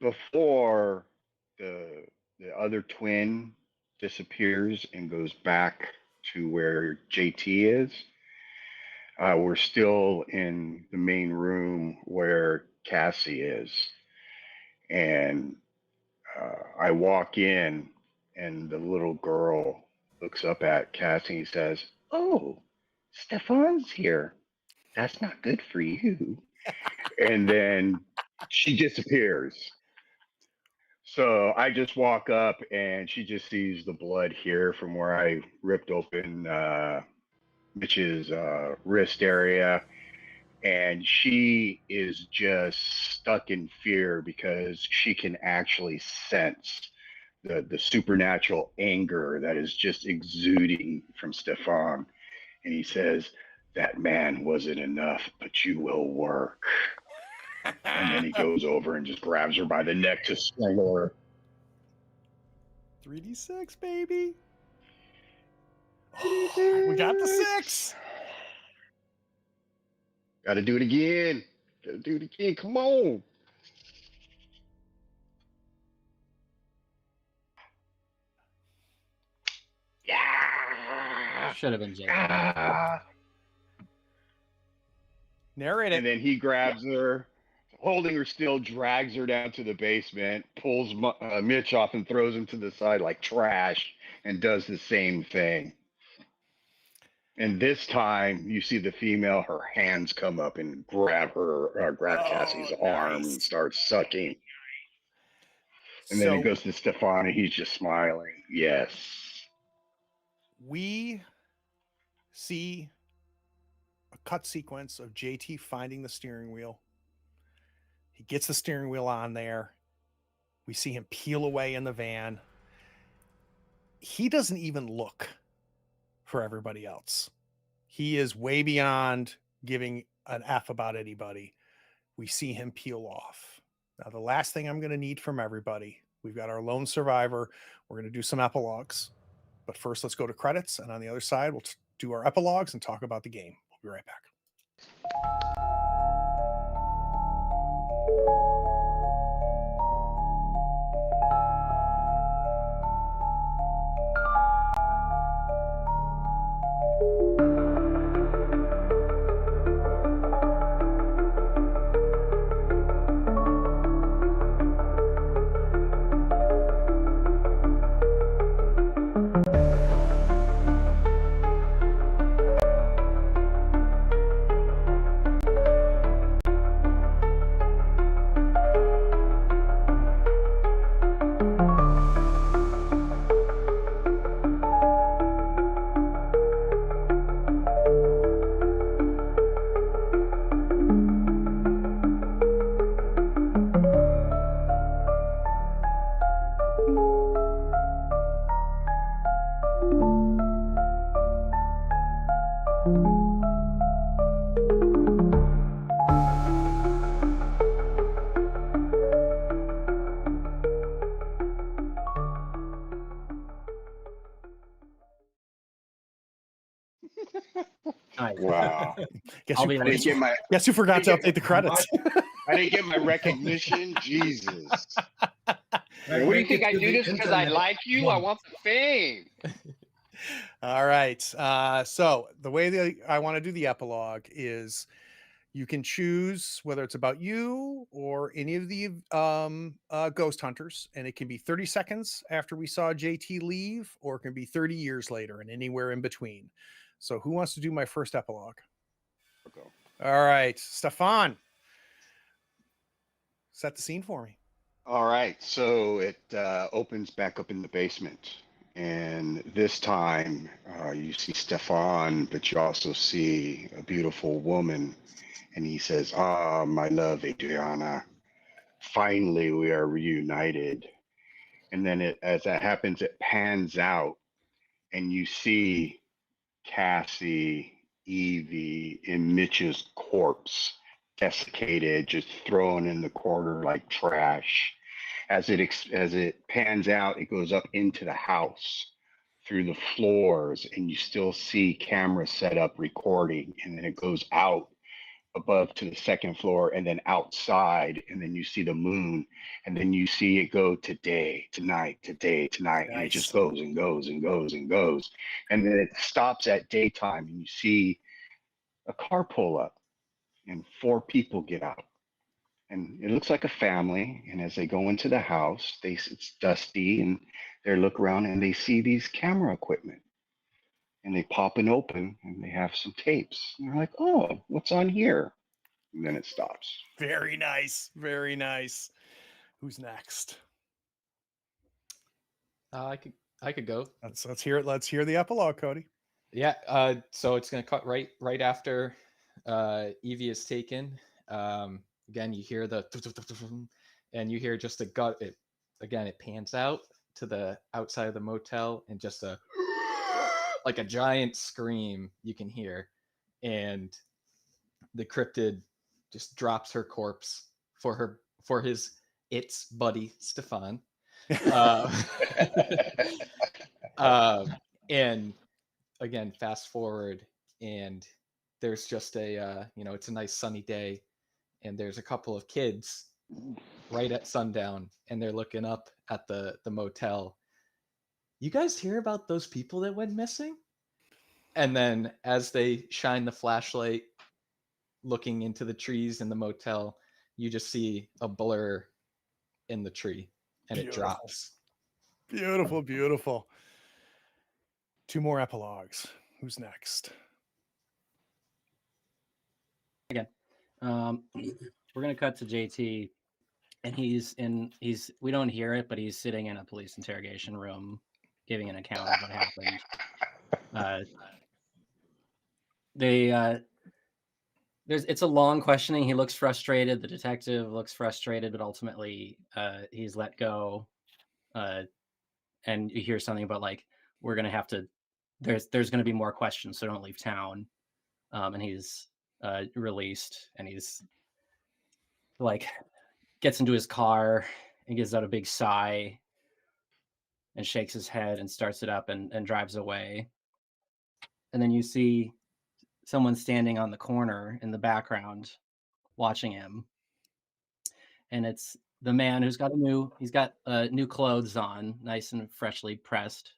before the other twin disappears and goes back to where JT is, we're still in the main room where Cassie is, and I walk in, and the little girl looks up at Cassie and says, "Oh, Stefan's here. That's not good for you." And then she disappears. So I just walk up and she just sees the blood here from where I ripped open Mitch's wrist area. And she is just stuck in fear because she can actually sense the supernatural anger that is just exuding from Stefan. And he says, "That man wasn't enough, but you will work." And then he goes over and just grabs her by the neck to strangle her. 3d6, baby. Oh, we got the 6. Gotta do it again. Gotta do it again. Come on. Yeah. Should have been Jake. Ah. Narrate it. And then he grabs her, holding her still, drags her down to the basement, pulls Mitch off and throws him to the side like trash, and does the same thing. And this time, you see the female, her hands come up and grab Cassie's arm and start sucking. And then it goes to Stefan, and he's just smiling. Yes. We see a cut sequence of JT finding the steering wheel. He gets the steering wheel on there. We see him peel away in the van. He doesn't even look for everybody else. He is way beyond giving an F about anybody. We see him peel off. Now, the last thing I'm going to need from everybody, we've got our lone survivor. We're going to do some epilogues. But first, let's go to credits. And on the other side, we'll do our epilogues and talk about the game. We'll be right back. Wow. Guess I'll who, be I didn't honest. get my guess who forgot to I didn't update the credits? I didn't get my recognition. Jesus. Right, What do you make think? it I to do the this because I internet like you? I once. want the fame. All right. So the way that I want to do the epilogue is you can choose whether it's about you or any of the ghost hunters, and it can be 30 seconds after we saw JT leave, or it can be 30 years later and anywhere in between. So who wants to do my first epilogue? Okay. All right, Stefan, set the scene for me. All right, so it opens back up in the basement, and this time you see Stefan, but you also see a beautiful woman, and he says, "Ah, my love, Adriana, finally we are reunited." And then as that happens, it pans out, and you see Cassie, Evie, and Mitch's corpse, desiccated, just thrown in the corner like trash. As it pans out, it goes up into the house through the floors, and you still see cameras set up recording, and then it goes out above to the second floor and then outside, and then you see the moon, and then you see it go today, tonight, today, tonight, and it just Nice. goes and goes and goes and goes, and then it stops at daytime, and you see a car pull up and four people get out, and it looks like a family, and as they go into the house, it's dusty, and they look around and they see these camera equipment, and they pop it open and they have some tapes, and they're like, oh, what's on here? And then it stops. Very nice. Very nice. Who's next? I could go. Let's hear it. Let's hear the epilogue, Cody. Yeah. So it's gonna cut right after Evie is taken. Again, you hear the and you hear just a gut. It pans out to the outside of the motel, and just a like a giant scream you can hear, and the cryptid just drops her corpse for its buddy Stefan. Uh, and again, fast forward, and there's just it's a nice sunny day, and there's a couple of kids right at sundown, and they're looking up at the motel. You guys hear about those people that went missing? And then as they shine the flashlight looking into the trees in the motel, you just see a blur in the tree, and it Beautiful. drops. Beautiful, beautiful. Two more epilogues. Who's next? Again, we're gonna cut to JT, and we don't hear it, but he's sitting in a police interrogation room, giving an account of what happened. It's a long questioning. He looks frustrated. The detective looks frustrated, but ultimately he's let go. And you hear something about like, we're gonna have to. There's gonna be more questions, so don't leave town. And he's released, and he's like gets into his car and gives out a big sigh and shakes his head and starts it up and drives away. And then you see someone standing on the corner in the background watching him. And it's the man who's got new clothes on, nice and freshly pressed.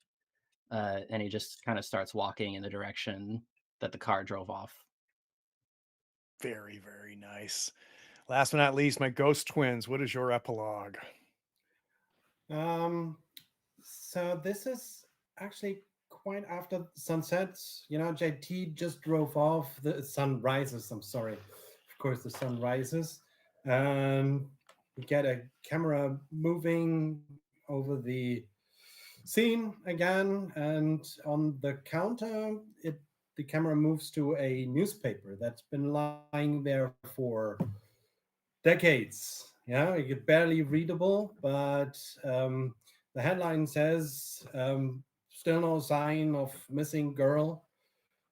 And he just kind of starts walking in the direction that the car drove off. Very, very nice. Last but not least, my ghost twins. What is your epilogue? So this is actually quite after sunset. JT just drove off. The sun rises. I'm sorry. Of course, the sun rises. We get a camera moving over the scene again, and on the counter, the camera moves to a newspaper that's been lying there for decades. Yeah, it's barely readable, but the headline says, still no sign of missing girl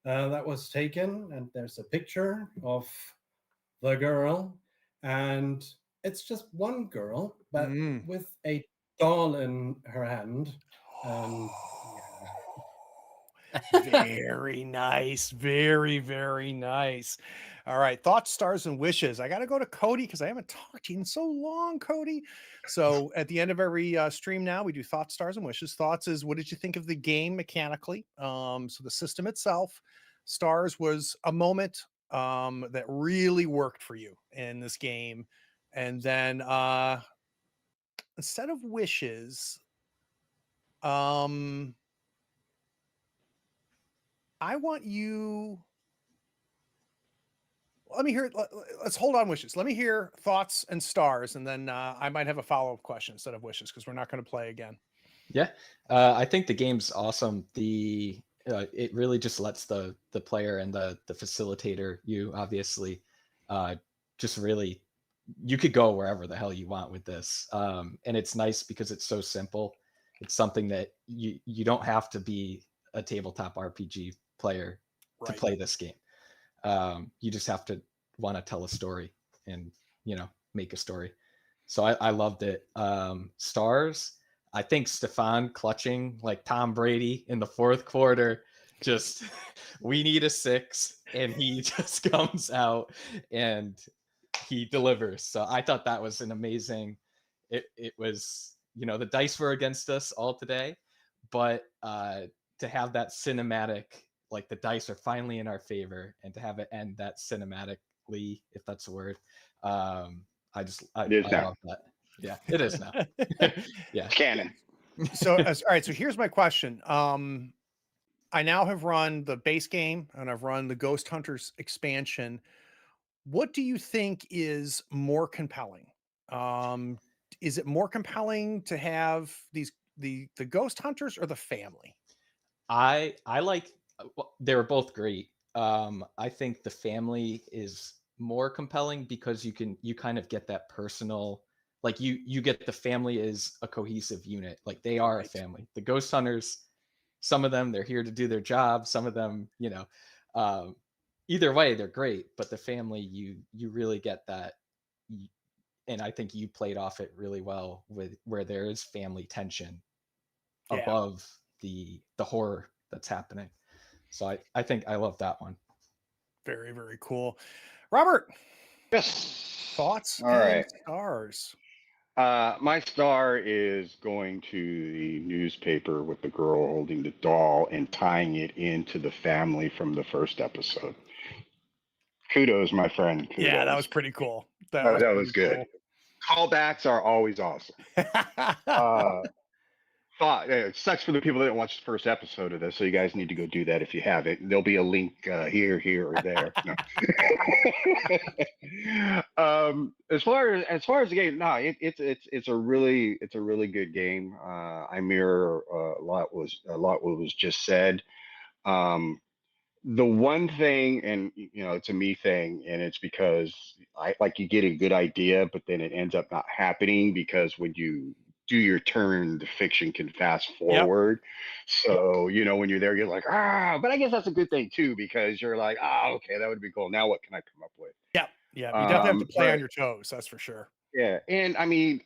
that was taken. And there's a picture of the girl. And it's just one girl, but with a doll in her hand. And yeah. Very nice. Very, very nice. All right. Thoughts, stars, and wishes. I got to go to Cody because I haven't talked to you in so long, Cody. So at the end of every stream now, we do thoughts, stars, and wishes. Thoughts is what did you think of the game mechanically? So the system itself. Stars was a moment that really worked for you in this game. And then instead of wishes, um, I want you. Let me hear. Let's hold on wishes. Let me hear thoughts and stars, and then I might have a follow-up question instead of wishes because we're not going to play again. Yeah, I think the game's awesome. It really just lets the player and the facilitator, you obviously, just really, you could go wherever the hell you want with this. And it's nice because it's so simple. It's something that you don't have to be a tabletop RPG player to Right. play this game. You just have to want to tell a story and make a story. So I loved it. Stars, I think Stefan clutching like Tom Brady in the fourth quarter, just we need a 6, and he just comes out and he delivers. So I thought that was an amazing. It was, the dice were against us all today, but to have that cinematic, like the dice are finally in our favor, and to have it end that cinematically, if that's a word, I It is now. love that. Yeah, it is now. Yeah. Canon. So all right. So here's my question. I now have run the base game and I've run the Ghost Hunters expansion. What do you think is more compelling? Um, is it more compelling to have the Ghost Hunters or the family? I like, they were both great. I think the family is more compelling because you kind of get that personal, like you get the family is a cohesive unit, like they are a Right. family. The ghost hunters, some of them they're here to do their job, some of them, um, either way they're great, but the family, you really get that. And I think you played off it really well with where there is family tension Yeah. above the horror that's happening. So I think I love that one. Very, very cool. Robert, Yes. thoughts All and right. stars. My star is going to the newspaper with the girl holding the doll and tying it into the family from the first episode. Kudos, my friend. Yeah, that Kudos. was pretty cool. That was That was pretty good. Callbacks are always awesome. cool. It sucks for the people that didn't watch the first episode of this, so you guys need to go do that if you have it. There'll be a link here, or there. No. As far as the game, no, it's a really good game. I mirror a lot what was just said. Um, the one thing, and it's a me thing, and it's because I like, you get a good idea, but then it ends up not happening because when you do your turn, the fiction can fast Yep. forward. So when you're there, you're like, but I guess that's a good thing too, because you're like, okay, that would be cool. Now what can I come up with? Yep. Yeah. You definitely have to play on But your toes. That's for sure. yeah, and I mean,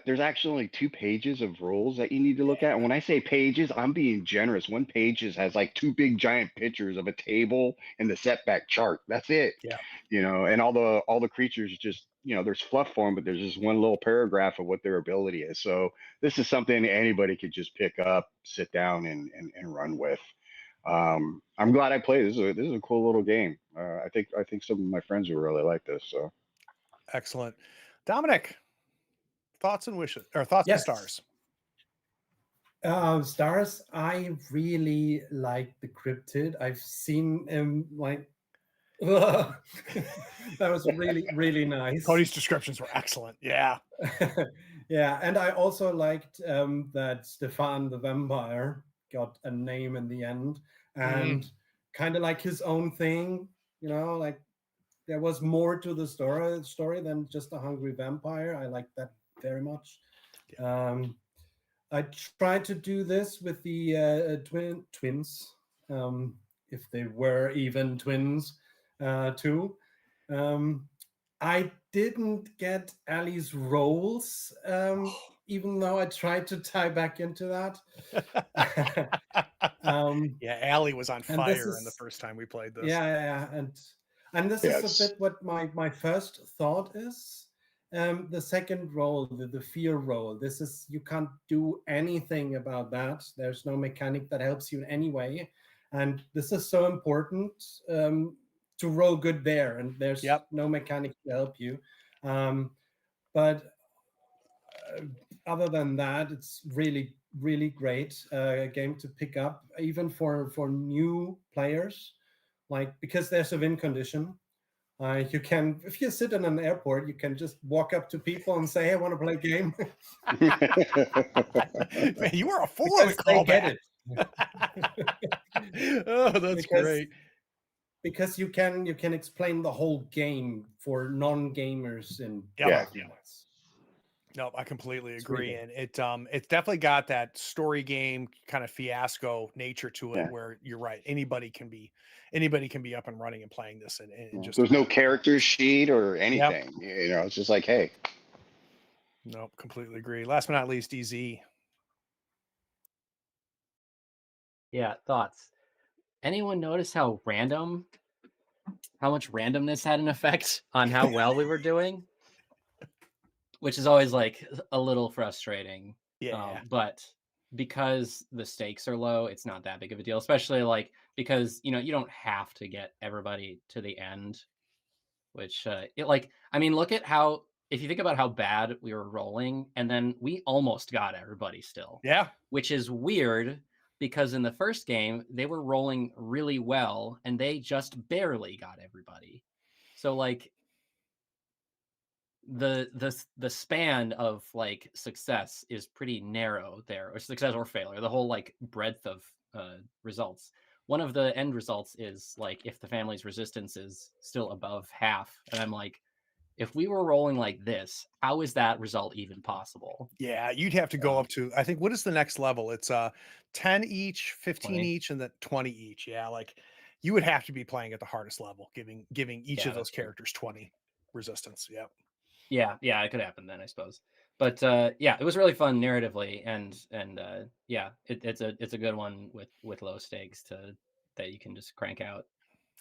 there's actually only 2 pages of rules that you need to look at. And when I say pages, I'm being generous. One page has like 2 big giant pictures of a table and the setback chart. That's it. Yeah. And all the creatures just, there's fluff for them, but there's just one little paragraph of what their ability is. So this is something anybody could just pick up, sit down, and run with. I'm glad I played. This is a cool little game. I think some of my friends will really like this. So Excellent. Dominic, thoughts and wishes or thoughts and Yes. stars. Stars, I really like the cryptid. I've seen like that was really, really nice. Cody's descriptions were excellent. Yeah. Yeah, and I also liked that Stefan the vampire got a name in the end, and kind of like his own thing. Like there was more to the story than just a hungry vampire. I like that very much. I tried to do this with the twins, if they were even twins, too. I didn't get Ali's roles, even though I tried to tie back into that. Yeah, Allie was on and this fire in the is first time we played this. yeah, and this is a Yes. bit what my first thought is. The second role, the fear role, this is, you can't do anything about that. There's no mechanic that helps you in any way, and this is so important to roll good there, and there's Yep. no mechanic to help you. But other than that, it's really great game to pick up, even for new players, like, because there's a win condition. You can, if you sit in an airport, you can just walk up to people and say, "Hey, I want to play a game," Man, you are a fool of a because they get callback. it. Oh, that's because great. because you can explain the whole game for non-gamers in Yep. 5 Yeah. minutes. No, I completely It's really agree. good. And it's definitely got that story game kind of fiasco nature to it Yeah. where you're right. Anybody can be up and running and playing this in just a There's no matter of character minutes. sheet or Yep. anything. You know, it's just like, hey, Nope, completely agree. Last but not least, DZ. Yeah, thoughts. Anyone notice how much randomness had an effect on how well we were doing? Which is always like a little frustrating. Yeah. But because the stakes are low, it's not that big of a deal, especially like because you don't have to get everybody to the end, which look at how, if you think about how bad we were rolling, and then we almost got everybody still, Yeah. which is weird because in the first game they were rolling really well and they just barely got everybody. So like the span of like success is pretty narrow there, or success or failure, the whole like breadth of results. One of the end results is like if the family's resistance is still above half, and I'm like, if we were rolling like this, how is that result even possible? Yeah, you'd have to go up to, I think, what is the next level? It's 10 each, 15 20. each, and then 20 each. Yeah, like you would have to be playing at the hardest level, giving each Yeah, of those that's true. characters 20 resistance. Yeah. Yeah, it could happen then, I suppose. But yeah, it was really fun narratively, and yeah, it's a good one with low stakes that you can just crank out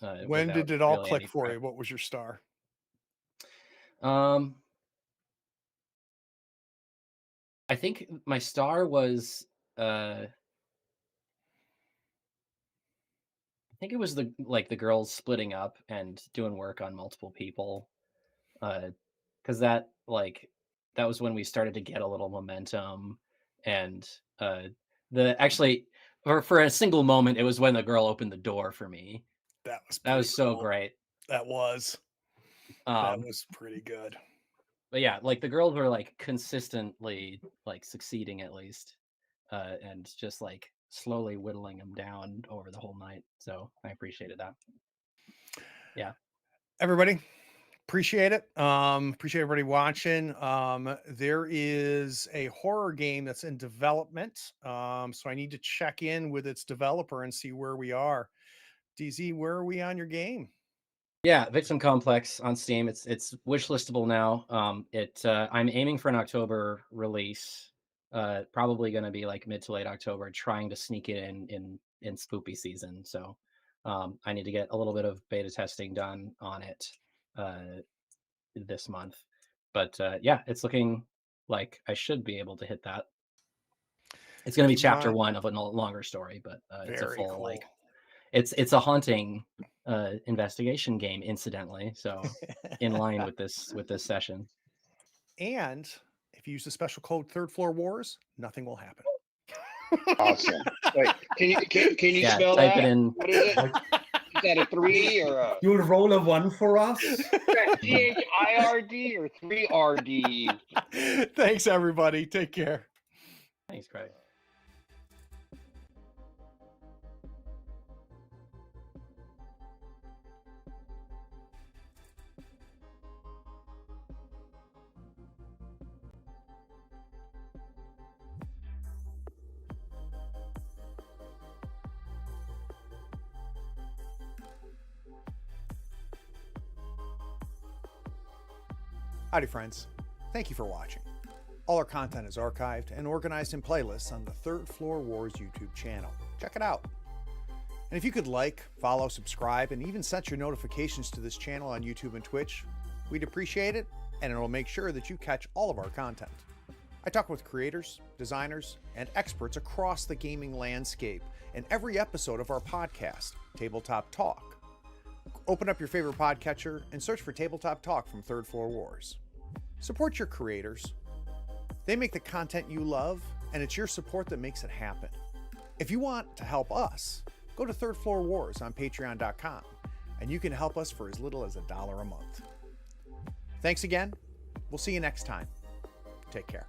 When without did it all really click any for prep. you? What was your star? Um, I think my star was I think it was the girls splitting up and doing work on multiple people. Because that was when we started to get a little momentum, and the actually for a single moment it was when the girl opened the door for me. That was That pretty was so cool. great. That was Um, pretty good. but yeah, like the girls were like consistently like succeeding at least, and just like slowly whittling them down over the whole night. So I appreciated that. Yeah. Everybody, appreciate it. Appreciate everybody watching. There is a horror game that's in development. So I need to check in with its developer and see where we are. DZ, where are we on your game? Yeah, Victim Complex on Steam. It's wishlistable now. I'm aiming for an October release. Probably going to be like mid to late October, trying to sneak it in spoopy season. So I need to get a little bit of beta testing done on it this month. But yeah, it's looking like I should be able to hit that. It's going to be Keep in chapter mind, one of a longer story, but it's a very full cool. it's a haunting investigation game, incidentally. So in line with this session. And if you use the special code Third Floor Wars, nothing will happen. awesome. Wait, can you Yeah, spell type it that? in. What is it? Is that a 3 or a You'll roll a 1 for us. CHIRD or 3RD? Thanks, everybody. Take care. Thanks, Craig. Howdy, friends. Thank you for watching. All our content is archived and organized in playlists on the Third Floor Wars YouTube channel. Check it out. And if you could like, follow, subscribe, and even set your notifications to this channel on YouTube and Twitch, we'd appreciate it, and it'll make sure that you catch all of our content. I talk with creators, designers, and experts across the gaming landscape in every episode of our podcast, Tabletop Talk. Open up your favorite podcatcher and search for Tabletop Talk from Third Floor Wars. Support your creators. They make the content you love, and it's your support that makes it happen. If you want to help us, go to Third Floor Wars on patreon.com, and you can help us for as little as $1 a month. Thanks again. We'll see you next time. Take care.